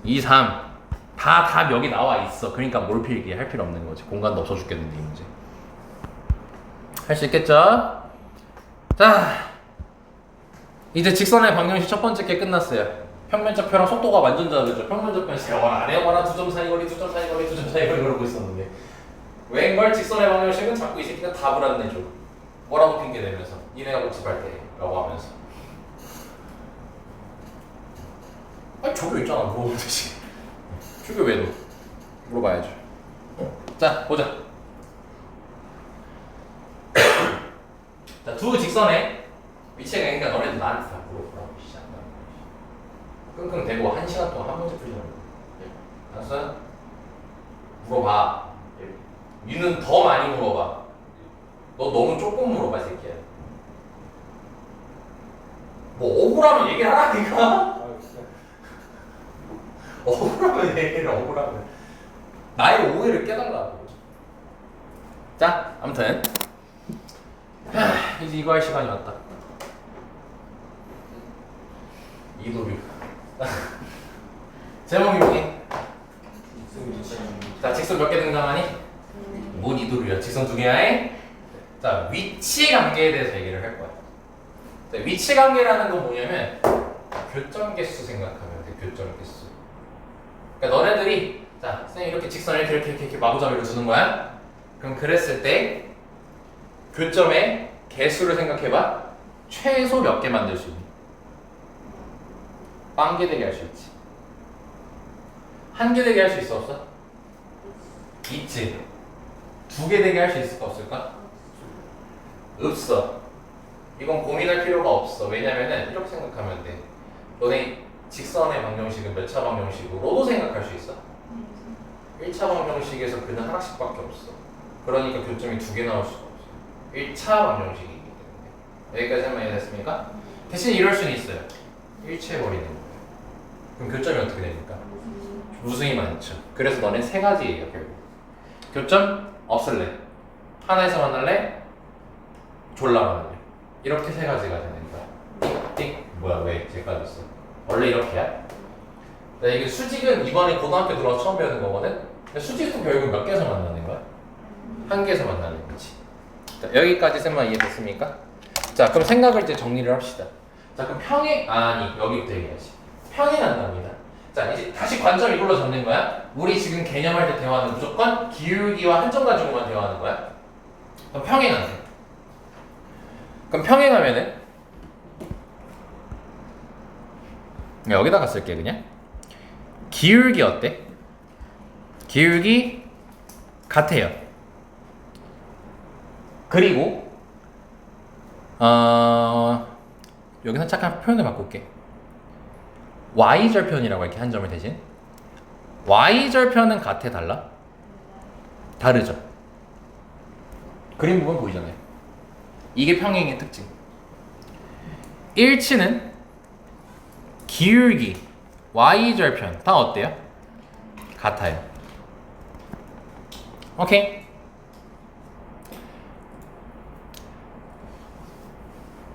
2, 3. 다 여기 나와 있어. 그러니까 뭘 필기 할 필요 없는 거지. 공간도 없어 죽겠는데 이 문제. 할 수 있겠죠? 자, 이제 직선의 방정식 첫 번째 게 끝났어요. 평면적표랑 속도가 완전 다르죠. 평면적표는 영원 안 해봐라. 2점 사이 거리, 2점 사이 거리, 2점 사이 거리 그러고 있었는데 웬걸 직선의 방정식은 자꾸 이 새끼가 답을 안 내줘. 뭐라고 핑계대면서 니네가 복습할 때 라고 하면서. 아니 저거 있잖아. 물어보듯이. 저게 왜 너? 물어봐야죠. 자, 보자. 자, 두 직선의 위치가 그러니까 너네들 나한테 다 물어보라고. 끙끙 대고 1시간 동안 한 문제 풀리는 거야. 알았어? 물어봐. 니는 더 많이 물어봐. 너 너무 조금 물어봐, 이 새끼야. 뭐 억울하면 얘기를 하라니까? 억울하면 얘기를 억울하면. 나의 오해를 깨달라고. 자, 아무튼 이제 이거 할 시간이 왔다. 이도류. 제목이 뭐니? 자, 직선 몇 개 등장하니? 뭔 이도류야? 직선 두 개야? 자, 위치 관계에 대해서 얘기를 할 거야. 자, 위치 관계라는 건 뭐냐면 교점 개수 생각하면 돼. 교점 개수. 그러니까 너네들이 자, 선생님 이렇게 직선을 이렇게 마구잡이로 두는 거야. 그럼 그랬을 때 교점의 개수를 생각해봐. 최소 몇 개 만들 수 있니? 빵개 되게 할 수 있지. 한 개 되게 할 수 있어 없어? 있지. 두 개 되게 할 수 있을까 없을까? 없어. 이건 고민할 필요가 없어. 왜냐면은 이렇게 생각하면 돼. 너네 직선의 방정식은 몇 차 방정식으로도 생각할 수 있어? 1차 방정식에서 그는 하나씩밖에 없어. 그러니까 교점이 두 개 나올 수가 없어. 1차 방정식이기 때문에. 여기까지 한번 이해됐습니까? 대신 이럴 수는 있어요. 일치해버리는 거예요. 그럼 교점이 어떻게 됩니까? 무수히 많죠. 그래서 너네 세 가지예요, 결국. 교점 없을래. 하나에서 만날래. 졸라 만날래. 이렇게 세 가지가 되는 거야. 띡. 뭐야, 왜 제까지 있어? 원래 이렇게야? 네, 이게 수직은 이번에 고등학교 들어와서 처음 배우는 거거든? 근데 수직도 결국 몇 개에서 만나는 거야? 한 개에서 만나는 거지. 자, 여기까지 쌤만 이해됐습니까? 자, 그럼 생각을 이제 정리를 합시다. 자, 그럼 아니, 여기부터 얘기하지. 평행한답니다. 자, 이제 다시 관점 이걸로 잡는 거야. 우리 지금 개념할 때 대화는 무조건 기울기와 한점 가지고만 대화하는 거야. 그럼 평행한대. 그럼 평행하면은 여기다가 쓸게 그냥. 기울기 어때? 기울기 같아요. 그리고 여기서 잠깐 표현을 바꿀게. y절편이라고 할게. 한 점을 대신 y절편은 같아 달라? 다르죠. 그림 보면 보이잖아요. 이게 평행의 특징. 일치는 기울기 y절편 다 어때요? 같아요. 오케이.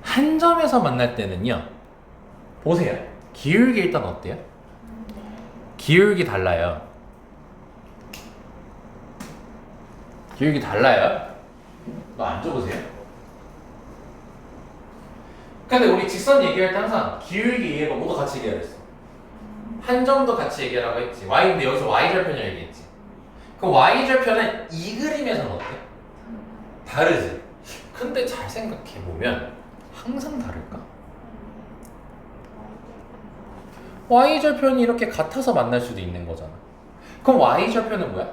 한 점에서 만날 때는요. 보세요. 기울기 일단 어때요? 기울기 달라요. 기울기 달라요. 너 앉아보세요. 근데 우리 직선 얘기할 때 항상 기울기 얘가 모두 같이 얘기하려 했어. 한 점도 같이 얘기하라고 했지. y인데 여기서 y절편을 얘기했지. 그럼 y절편은 이 그림에서는 어때? 다르지. 근데 잘 생각해보면 항상 다를까? y절편이 이렇게 같아서 만날 수도 있는 거잖아. 그럼 y절편은 뭐야?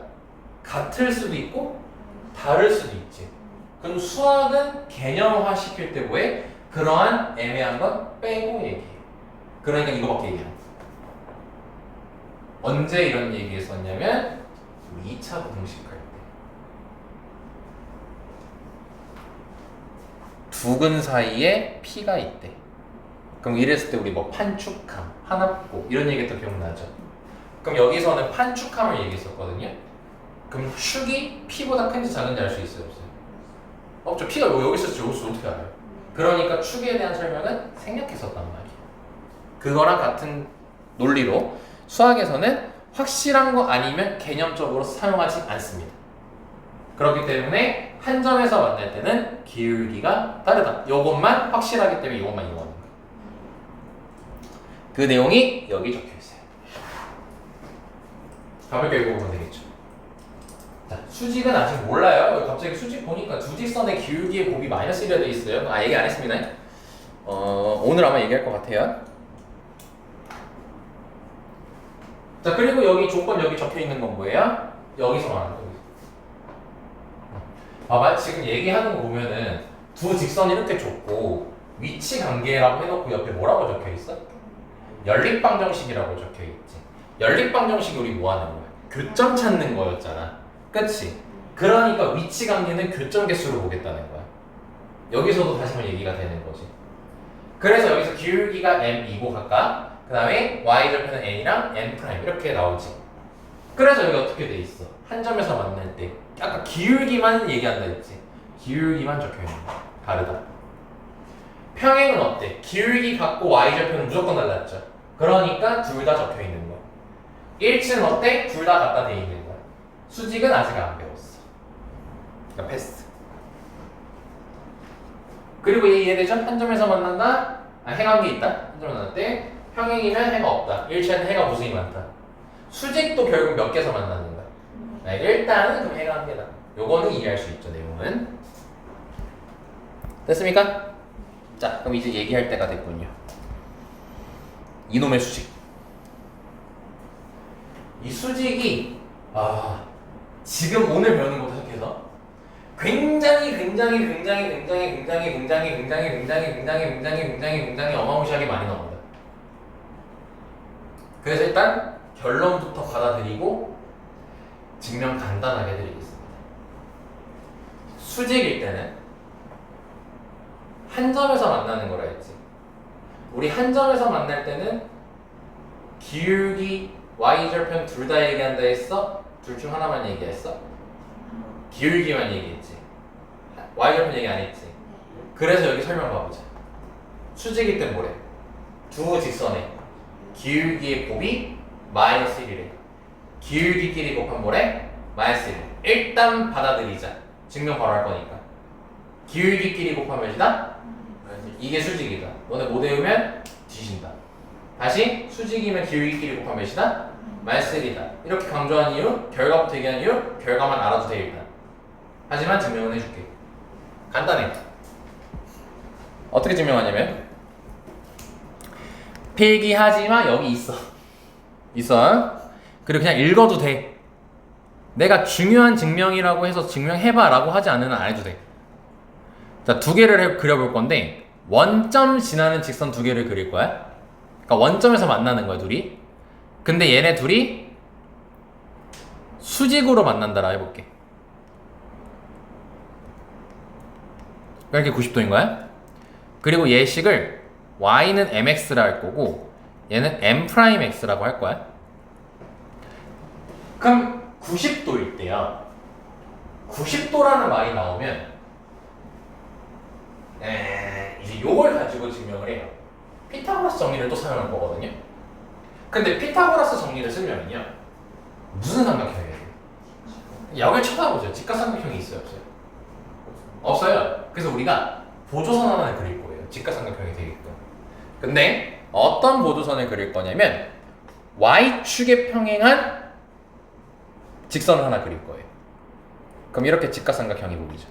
같을 수도 있고 다를 수도 있지. 그럼 수학은 개념화 시킬 때 뭐해? 그러한 애매한 건 빼고 얘기해. 그러니까 이거밖에 얘기해. 언제 이런 얘기했었냐면 2차 공식할 때 두근 사이에 P가 있대. 그럼 이랬을 때 우리 뭐 판축함, 한압고 이런 얘기했던 기억나죠? 그럼 여기서는 판축함을 얘기했었거든요. 그럼 축이 P보다 큰지 작은지 알 수 있어요? 없어요? 없죠. P가 여기 있을지 여기 있을지 어떻게 알아요? 그러니까 축에 대한 설명은 생략했었단 말이에요. 그거랑 같은 논리로 수학에서는 확실한 거 아니면 개념적으로 사용하지 않습니다. 그렇기 때문에 한 점에서 만날 때는 기울기가 다르다. 이것만 확실하기 때문에 이것만 이용하는 거예요. 그 내용이 여기 적혀 있어요. 가볍게 읽어보면 되겠죠. 자, 수직은 아직 몰라요. 갑자기 수직 보니까 두 직선의 기울기의 곱이 마이너스 1이 돼 있어요. 얘기 안 했습니다. 오늘 아마 얘기할 것 같아요. 자, 그리고 여기 조건 여기 적혀 있는 건 뭐예요? 여기서 말하는 거예요. 봐봐, 지금 얘기하는 거 보면은 두 직선이 이렇게 좁고 위치 관계라고 해놓고 옆에 뭐라고 적혀 있어? 연립방정식이라고 적혀 있지. 연립방정식이 우리 뭐 하는 거야? 교점 찾는 거였잖아. 그치? 그러니까 위치 관계는 교점 개수를 보겠다는 거야. 여기서도 다시 한번 얘기가 되는 거지. 그래서 여기서 기울기가 m이고 각각 그 다음에 y절편은 n이랑 n' 이렇게 나오지. 그래서 여기 어떻게 돼 있어? 한 점에서 만날 때 아까 기울기만 얘기한다 했지. 기울기만 적혀있는 거야. 다르다. 평행은 어때? 기울기 같고 y절편은 무조건 달랐죠. 그러니까 둘 다 적혀있는 거야. 일치는 어때? 둘 다 갖다 돼 있는 거야. 수직은 아직 안 배웠어. 그러니까 패스. 그리고 이해되죠? 한 점에서 만난다? 해관계 있다? 한 점에서 만날 때 평행이면 해가 없다. 일치는 해가 무수히 많다. 수직도 결국 몇 개서 만나는 거야. 일단은 그럼 해가 한 개다. 요거는 이해할 수 있죠, 내용은. 됐습니까? 자, 그럼 이제 얘기할 때가 됐군요. 이놈의 수직. 이 수직이 지금 오늘 배우는 것부터 시작해서 굉장히 어마무시하게 많이 나옵니다. 그래서 일단 결론부터 받아들이고 증명 간단하게 드리겠습니다. 수직일 때는 한 점에서 만나는 거라 했지. 우리 한 점에서 만날 때는 기울기, y절편 둘 다 얘기한다 했어? 둘 중 하나만 얘기했어? 기울기만 얘기했지. y절편 얘기 안 했지. 그래서 여기 설명 봐보자. 수직일 땐 뭐래? 두 직선의 기울기의 곱이 마이너스 1이래. 기울기끼리 곱하면 뭐래? 마이너스 1. 일단 받아들이자. 증명 바로 할 거니까. 기울기끼리 곱하면 몇이다? 이게 수직이다. 너네 못 외우면 뒤진다. 다시 수직이면 기울기끼리 곱하면 몇이다? 마이너스 1이다. 이렇게 강조한 이유, 결과부터 얘기한 이유, 결과만 알아도 돼 일단. 하지만 증명은 해줄게. 간단해. 어떻게 증명하냐면 필기하지마 여기 있어. 있어. 그리고 그냥 읽어도 돼. 내가 중요한 증명이라고 해서 증명해봐 라고 하지 않으면 안 해도 돼. 자, 두 개를 그려볼 건데 원점 지나는 직선 두 개를 그릴 거야. 그러니까 원점에서 만나는 거야 둘이. 근데 얘네 둘이 수직으로 만난다라 해볼게. 이렇게 90도인 거야. 그리고 얘식을 y는 mx라 할 거고 얘는 m'x라고 할 거야. 그럼 90도일 때야 90도라는 말이 나오면 이제 요걸 가지고 증명을 해요. 피타고라스 정리를 또 사용할 거거든요. 근데 피타고라스 정리를 쓰면요 무슨 삼각형이 돼요? 여길 쳐다보죠. 직각삼각형이 있어요 없어요? 없어요. 그래서 우리가 보조선 하나를 그릴 거예요. 직각삼각형이 되게끔. 근데 어떤 보조선을 그릴 거냐면 y축에 평행한 직선을 하나 그릴 거예요. 그럼 이렇게 직각삼각형이 보이죠.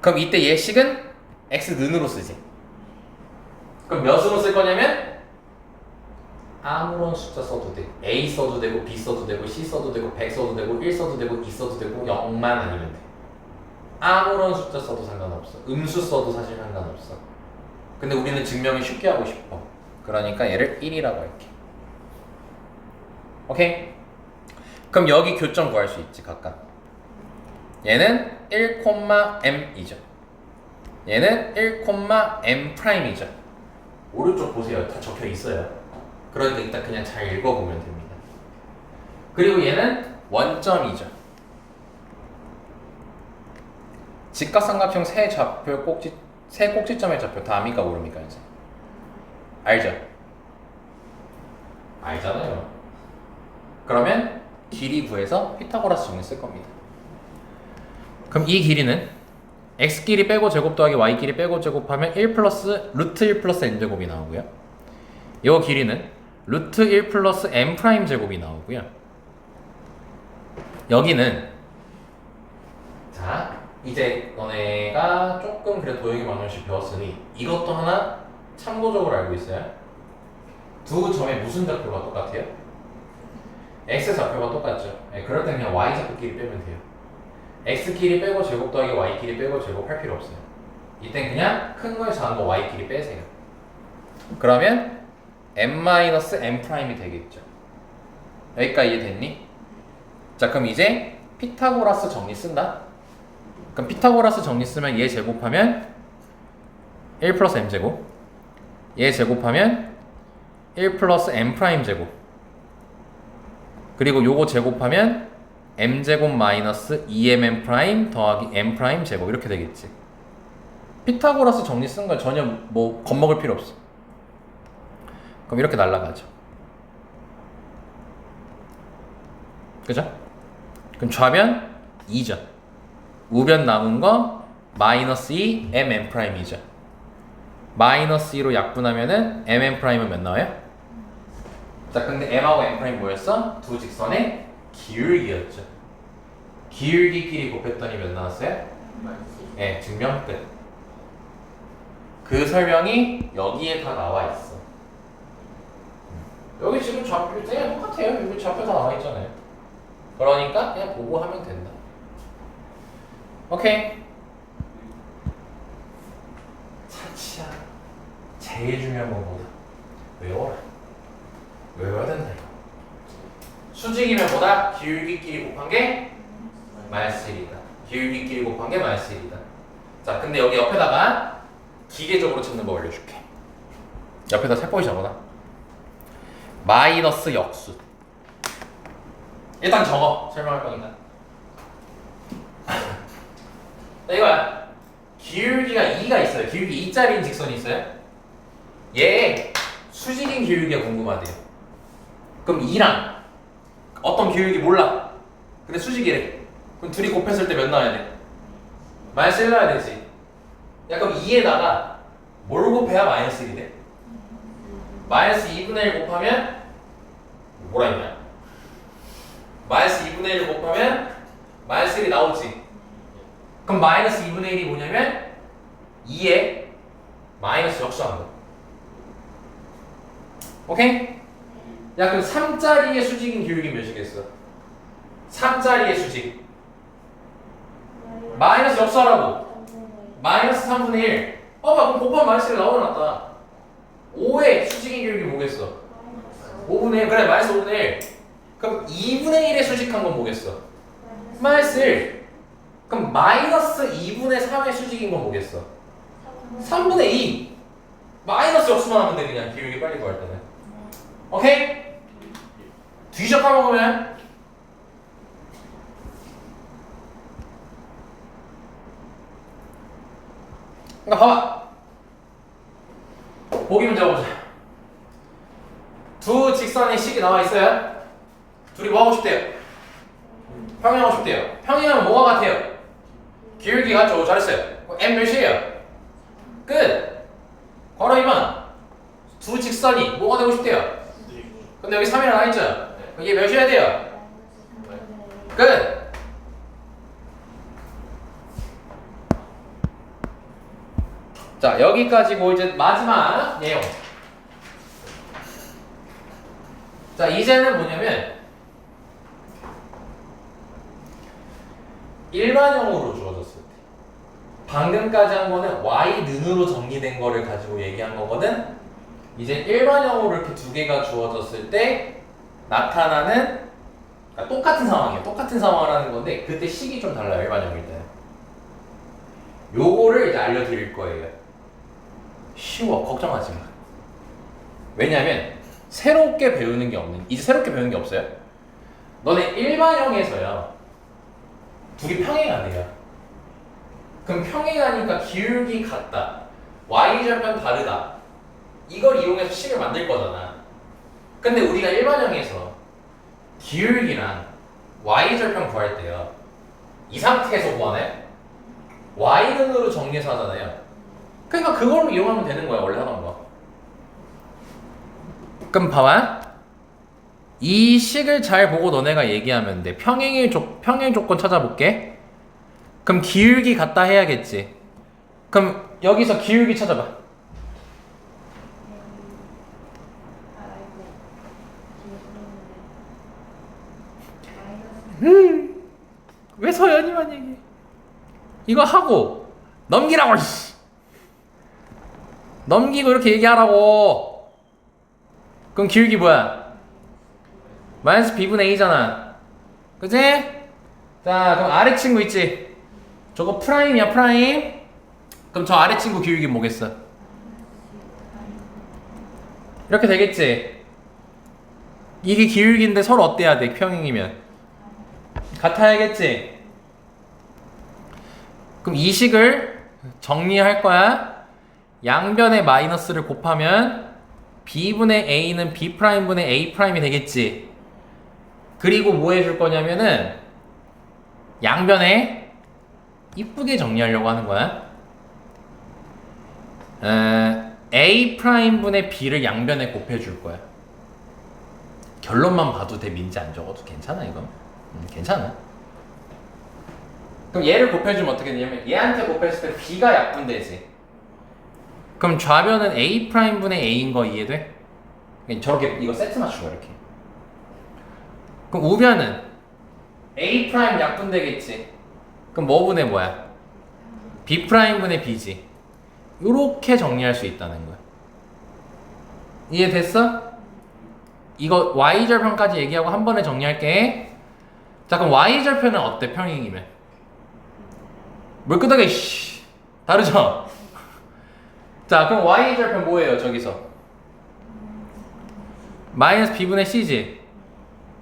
그럼 이때 예식은 x는으로 쓰지. 그럼 몇으로 쓸 거냐면 아무런 숫자 써도 돼. a 써도 되고 b 써도 되고 c 써도 되고 100 써도 되고 1 써도 되고 2 써도 되고 0만 아니면 돼. 아무런 숫자 써도 상관없어. 음수 써도 사실 상관없어. 근데 우리는 증명을 쉽게 하고 싶어. 그러니까 얘를 1이라고 할게. 오케이? 그럼 여기 교점 구할 수 있지 각각. 얘는 1,m이죠. 얘는 1,m'이죠. 오른쪽 보세요. 다 적혀 있어요. 그러니까 일단 그냥 잘 읽어보면 됩니다. 그리고 얘는 원점이죠. 직각삼각형 세 꼭지점의 좌표 다 압니까 모릅니까 이제? 알죠? 알잖아요. 그러면 길이 구해서 피타고라스 정리 쓸 겁니다. 그럼 이 길이는 x끼리 빼고 제곱 더하기 y끼리 빼고 제곱하면 1 플러스 루트 1 플러스 n제곱이 나오고요. 이 길이는 루트 1 플러스 m 프라임 제곱이 나오고요. 여기는 자 이제 너네가 조금 그래도 도형이 많으시 배웠으니 이것도 하나 참고적으로 알고 있어요. 두 점의 무슨 좌표가 똑같아요? x 좌표가 똑같죠. 그럴 때 그냥 y 좌표끼리 빼면 돼요. x끼리 빼고 제곱 더하기 y끼리 빼고 제곱 할 필요 없어요. 이땐 그냥 큰 거에 작은 거 y끼리 빼세요. 그러면 m-m'이 되겠죠. 여기까지 이해됐니? 자 그럼 이제 피타고라스 정리 쓴다. 그럼 피타고라스 정리 쓰면 얘 제곱하면 1 플러스 m제곱, 얘 제곱하면 1 플러스 m'제곱, 그리고 요거 제곱하면 m제곱 마이너스 2mm 더하기 m' 제곱 이렇게 되겠지. 피타고라스 정리 쓴 거 전혀 뭐 겁먹을 필요 없어. 그럼 이렇게 날아가죠. 그죠? 그럼 좌변 2죠. 우변 남은 거 마이너스 2 m'이죠. 마이너스 2로 약분하면은 m'은 몇 나와요? 자 근데 m하고 m' 뭐였어? 두 직선의 기울기였죠. 기울기끼리 곱했더니 몇 나왔어요? 네, 증명 끝. 그 설명이 여기에 다 나와 있어. 여기 지금 좌표 그냥 똑같아요. 여기 좌표 다 나와 있잖아요. 그러니까 그냥 보고 하면 된다. 오케이. 차치야. 제일 중요한 건 뭐다? 외워라. 외워야 된다 이거. 수직이면 뭐다? 기울기끼리 곱한 게 마이너스 1이다. 기울기끼리 곱한 게 마이너스 1이다. 자, 근데 여기 옆에다가 기계적으로 찾는 법 알려줄게. 옆에다 살포시 적어놔. 마이너스 역수. 일단 적어. 설명할 거니까. 자, 이거야. 기울기가 2가 있어요. 기울기 2짜리인 직선이 있어요. 얘 수직인 기울기가 궁금하대요. 그럼 2랑 어떤 기울기 몰라. 근데 수직이래. 그럼 둘이 곱했을 때 몇 나와야 돼? 마이너스 1 나와야 되지. 야 그럼 2에다가 뭘 곱해야 마이너스 1이 돼? 마이너스 2분의 1 곱하면 뭐라 했냐? 마이너스 2분의 1 곱하면 마이너스 1이 나오지. 그럼 마이너스 2분의 1이 뭐냐면 2에 마이너스 역수하는 거. 오케이? 야 그럼 3짜리의 수직인 기울기 몇이겠어? 3자리의 수직. 마이너스 역수하라고. 마이너스 3분의 1. 봐봐, 그럼 곱하면 마이너스 1 나오잖아. 5의 수직인 기울기 뭐겠어? 5분의 1. 그래, 마이너스 5분의 1. 그럼 2분의 1의 수직한 건 뭐겠어? 마이너스 1. 그럼 마이너스 2분의 3의 수직인 건 뭐겠어? 3분의 2. 마이너스 역수만 하면 돼, 그냥 기울기 빨리 구할 때는. 오케이? 뒤져 까먹으면 그러니까 봐봐. 보기 문제 보자. 두 직선의 식이 나와 있어요. 둘이 뭐 하고 싶대요? 평행하고 싶대요. 평행하면 뭐가 같아요? 기울기 같죠? 잘했어요. m 몇이에요? 끝. 괄호 2번. 두 직선이 뭐가 되고 싶대요? 근데 여기 3이라 나와있죠? 이게 몇이어야 돼요? 끝. 자, 여기까지고 이제 마지막 내용. 자, 이제는 뭐냐면 일반형으로 주어졌을 때 방금까지 한 거는 y는으로 정리된 거를 가지고 얘기한 거거든. 이제 일반형으로 이렇게 두 개가 주어졌을 때 나타나는, 그러니까 똑같은 상황이에요. 똑같은 상황을 하는 건데 그때 식이 좀 달라요. 일반형일 때는. 요거를 이제 알려드릴 거예요. 쉬워. 걱정하지 마. 왜냐면 새롭게 배우는 게 없는, 이제 새롭게 배우는 게 없어요. 너네 일반형에서요 둘이 평행하대요. 그럼 평행하니까 기울기 같다, y절편 다르다, 이걸 이용해서 식을 만들 거잖아. 근데 우리가 일반형에서 기울기랑 y절편 구할 때요 이 상태에서 구하네? y는으로 정리해서 하잖아요. 그러니까 그걸로 이용하면 되는 거야, 원래 하던 거. 그럼 봐봐. 이 식을 잘 보고 너네가 얘기하면 돼. 평행 조건 찾아볼게. 그럼 기울기 같다 해야겠지. 그럼 여기서 기울기 찾아봐. 왜 서연이만 얘기해? 이거 하고 넘기라고. 넘기고 이렇게 얘기하라고. 그럼 기울기 뭐야? 마이너스 b분의 a잖아. 그치? 자, 그럼 아래 친구 있지? 저거 프라임이야, 프라임. 그럼 저 아래 친구 기울기 뭐겠어? 이렇게 되겠지? 이게 기울기인데 서로 어때야 돼? 평행이면 같아야겠지? 그럼 이 식을 정리할 거야. 양변의 마이너스를 곱하면 b분의 a는 b'분의 a'이 되겠지. 그리고 뭐 해줄 거냐면은 양변에 이쁘게 정리하려고 하는 거야. a'분의 b를 양변에 곱해줄 거야. 결론만 봐도 돼. 민지 안 적어도 괜찮아 이건. 괜찮아. 그럼 얘를 곱해주면 어떻게 되냐면 얘한테 곱했을 때 b가 약분되지. 그럼 좌변은 a'분의 a인 거 이해돼? 저렇게 이거 세트 맞추고 이렇게. 그럼 우변은 a' 약분되겠지. 그럼 뭐 분의 뭐야? b'분의 b지. 요렇게 정리할 수 있다는 거야. 이해됐어? 이거 y절편까지 얘기하고 한 번에 정리할게. 자, 그럼 y절편은 어때? 평행이면 뭘 끄덕여. 다르죠? 자, 그럼 y절편 뭐예요? 저기서 마이너스 b분의 c지.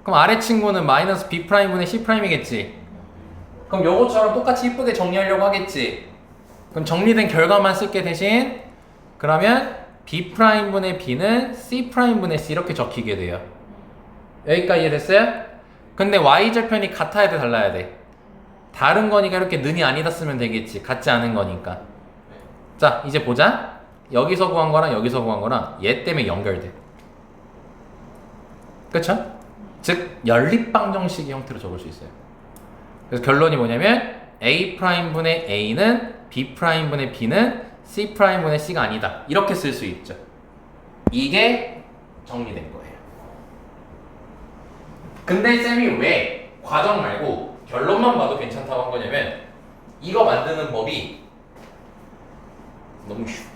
그럼 아래 친구는 마이너스 b'분의 c'이겠지. 그럼 요거처럼 똑같이 이쁘게 정리하려고 하겠지. 그럼 정리된 결과만 쓸게 대신. 그러면 b'분의 b는 c'분의 c 이렇게 적히게 돼요. 여기까지 이해됐어요? 근데 y절편이 같아야 돼, 달라야 돼? 다른 거니까 이렇게 는이 아니다 쓰면 되겠지. 같지 않은 거니까. 자, 이제 보자. 여기서 구한 거랑 여기서 구한 거랑 얘 때문에 연결돼. 그쵸? 즉 연립방정식의 형태로 적을 수 있어요. 그래서 결론이 뭐냐면 a'분의 a는 b'분의 b는 c'분의 c가 아니다. 이렇게 쓸 수 있죠. 이게 정리된 거예요. 근데 쌤이 왜 과정 말고 결론만 봐도 괜찮다고 한 거냐면 이거 만드는 법이 너무 쉬워.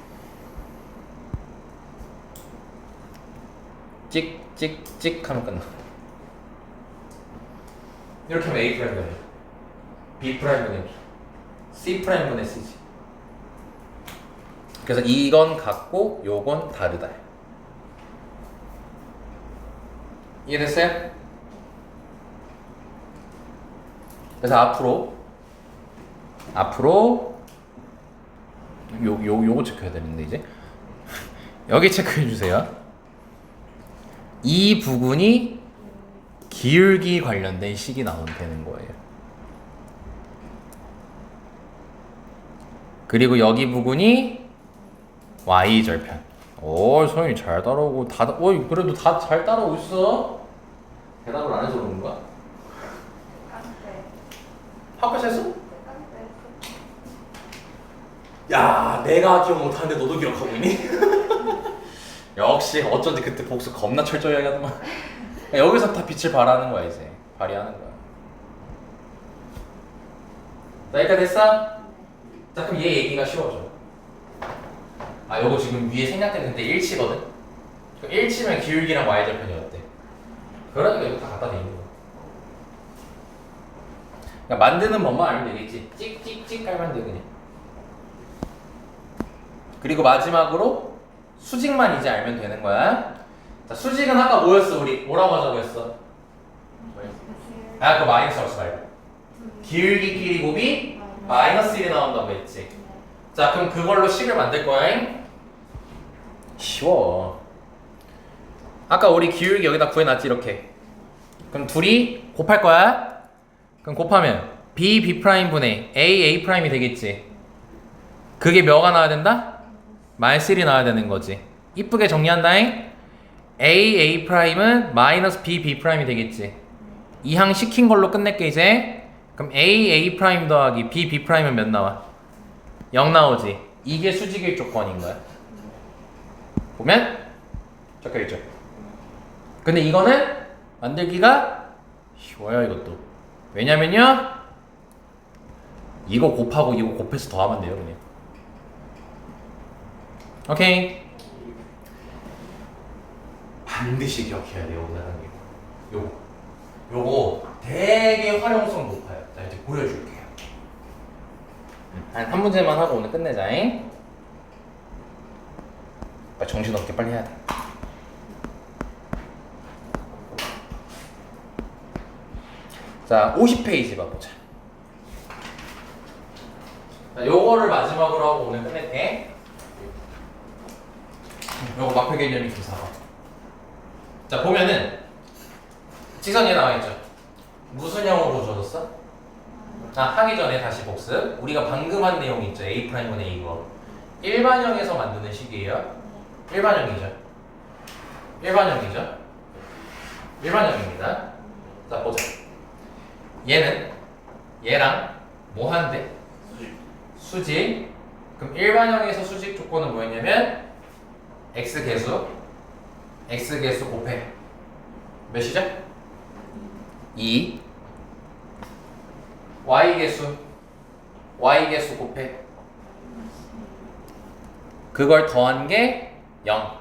찍찍찍 하면 끝나. 이렇게 하면 A 프라임 분의 B 프라임 분의 B, C 프라임 분의 C지. 그래서 이건 같고 요건 다르다. 이해됐어요? 그래서 앞으로 요거 체크해야 되는데 이제 여기 체크해 주세요. 이 부분이 기울기 관련된 식이 나오면 되는 거예요. 그리고 여기 부분이 y절편. 오, 소영이 잘 따라오고 그래도 다 잘 따라오고 있어. 대답을 안 해서 그런 거야? 학교에서 했어? 야, 내가 기억 못하는데 너도 기억하고 있니? 역시 어쩐지 그때 복수 겁나 철저히 하더만. 여기서 다 빛을 발하는 거야 이제. 발휘하는 거야. 자, 여기까지 됐어? 자, 그럼 얘 얘기가 쉬워져. 아, 요거 지금 위에 생략됐는데 일치거든? 그럼 일치면 기울기랑 y절편이 어때? 그러니까 이거 다 갖다 대는 거야. 그러니까 만드는 법만 알면 되겠지. 찍찍찍 깔면 돼 그냥. 그리고 마지막으로 수직만 이제 알면 되는 거야. 자, 수직은 아까 뭐였어 우리? 뭐라고 하자고 했어? 아, 그거 마이너스 하지 말고. 기울기끼리 곱이 마이너스 1이 나온다고 했지. 자, 그럼 그걸로 식을 만들 거야. 쉬워. 아까 우리 기울기 여기다 구해놨지 이렇게. 그럼 둘이 곱할 거야. 그럼 곱하면 B, B 프라임 분의 A, A 프라임이 되겠지. 그게 몇가 나와야 된다? 마이너스 1이 나와야 되는 거지. 이쁘게 정리한다잉. A, A 프라임은 마이너스 B, B 프라임이 되겠지. 이항 시킨 걸로 끝낼게 이제. 그럼 A, A 프라임 더하기 B, B 프라임은 몇 나와? 0 나오지. 이게 수직일 조건인 거야. 보면 적혀있죠. 근데 이거는 만들기가 쉬워요 이것도. 왜냐면요 이거 곱하고 이거 곱해서 더하면 돼요 그냥. 오케이. 반드시 기억해야 돼요 오늘 요거 되게 활용성 높아요. 자 이제 보여줄게요. 한 문제만 하고 오늘 끝내자잉. 정신없게 빨리 해야 돼. 자, 50페이지 봐보자. 자, 요거를 마지막으로 하고 오늘 끝낼게. 요거 마표 개념이 기사가. 자, 보면은 직선이 나와있죠. 무슨 형으로 줘줬어? 아, 하기 전에 다시 복습. 우리가 방금 한 내용 있죠. A'분의 A거. 일반형에서 만드는 식이에요. 일반형이죠. 일반형입니다. 자, 보자. 얘랑 뭐 한대? 수직. 그럼 일반형에서 수직 조건은 뭐였냐면 x개수 곱해 몇이죠? 2 y개수 곱해 그걸 더한 게 0.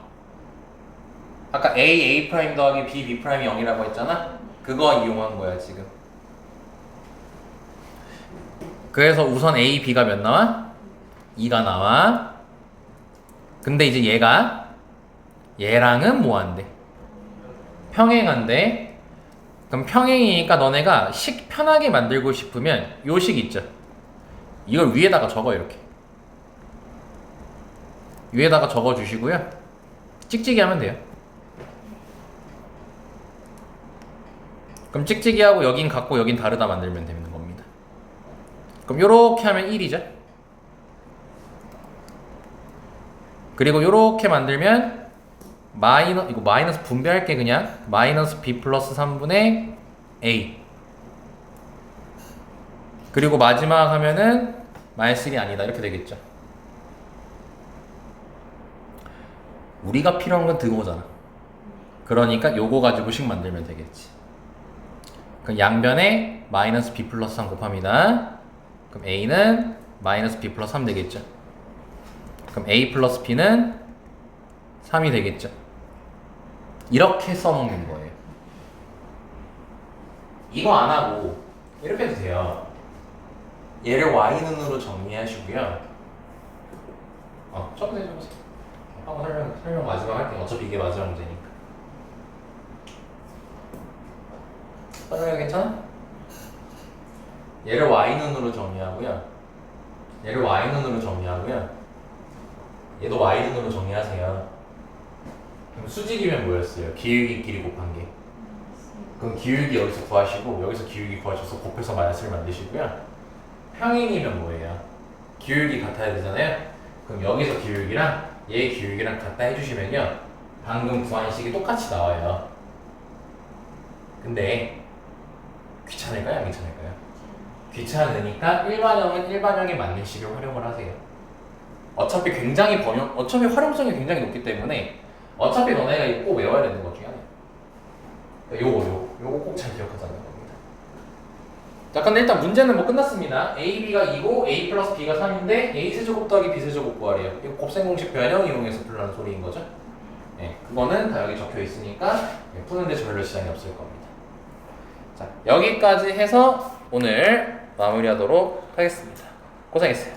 아까 A 프라임 더하기 B 프라임이 0이라고 했잖아. 그거 이용한 거야 지금. 그래서 우선 A, B가 몇 나와? 2가 나와. 근데 이제 얘랑은 뭐 한대? 평행한데. 그럼 평행이니까 너네가 식 편하게 만들고 싶으면 요 식 있죠. 이걸 위에다가 적어 이렇게. 위에다가 적어 주시고요. 찍찍이 하면 돼요. 그럼 찍찍이 하고 여긴 같고 여긴 다르다 만들면 되는 겁니다. 그럼 요렇게 하면 1이죠. 그리고 요렇게 만들면 이거 마이너스 분배할게 그냥. 마이너스 B 플러스 3분의 A. 그리고 마지막 하면은 마이너스 1이 아니다 이렇게 되겠죠. 우리가 필요한 건 드거잖아. 그러니까 요거 가지고 식 만들면 되겠지. 그럼 양변에 마이너스 b 플러스 3 곱합니다. 그럼 a는 마이너스 b 플러스 3 되겠죠. 그럼 a 플러스 b는 3이 되겠죠. 이렇게 써먹는 거예요. 이거 안 하고 이렇게 해도 돼요. 얘를 y눈으로 정리하시고요. 쳐보세요, 쳐보세요. 한번 설명 마지막 할게요. 어차피 이게 마지막 문제니까. 설명 괜찮아? 얘를 y눈으로 정리하고요. 얘를 y눈으로 정리하고요. 얘도 y눈으로 정리하세요. 그럼 수직이면 뭐였어요? 기울기끼리 곱한 게. 그럼 기울기 여기서 구하시고 여기서 기울기 구하셔서 곱해서 마이너스를 만드시고요. 평행이면 뭐예요? 기울기 같아야 되잖아요. 그럼 여기서 기울기랑 얘 기울기랑 같다 해주시면요. 방금 구한 식이 똑같이 나와요. 근데 귀찮을까요? 안 귀찮을까요? 귀찮으니까 일반형은 일반형에 맞는 식을 활용을 하세요. 어차피 활용성이 굉장히 높기 때문에 어차피 너네가 이거 꼭 외워야 되는 것 중에 하나예요. 요거 꼭 잘 기억하자는 겁니다. 자, 근데 일단 문제는 뭐 끝났습니다. A, B가 2고 A 플러스 B가 3인데 A 세제곱 더하기 B 세제곱 구하래요. 이거 곱셈 공식 변형 이용해서 풀라는 소리인 거죠. 네, 그거는 다 여기 적혀 있으니까 푸는데 별로 지장이 없을 겁니다. 자, 여기까지 해서 오늘 마무리하도록 하겠습니다. 고생했어요.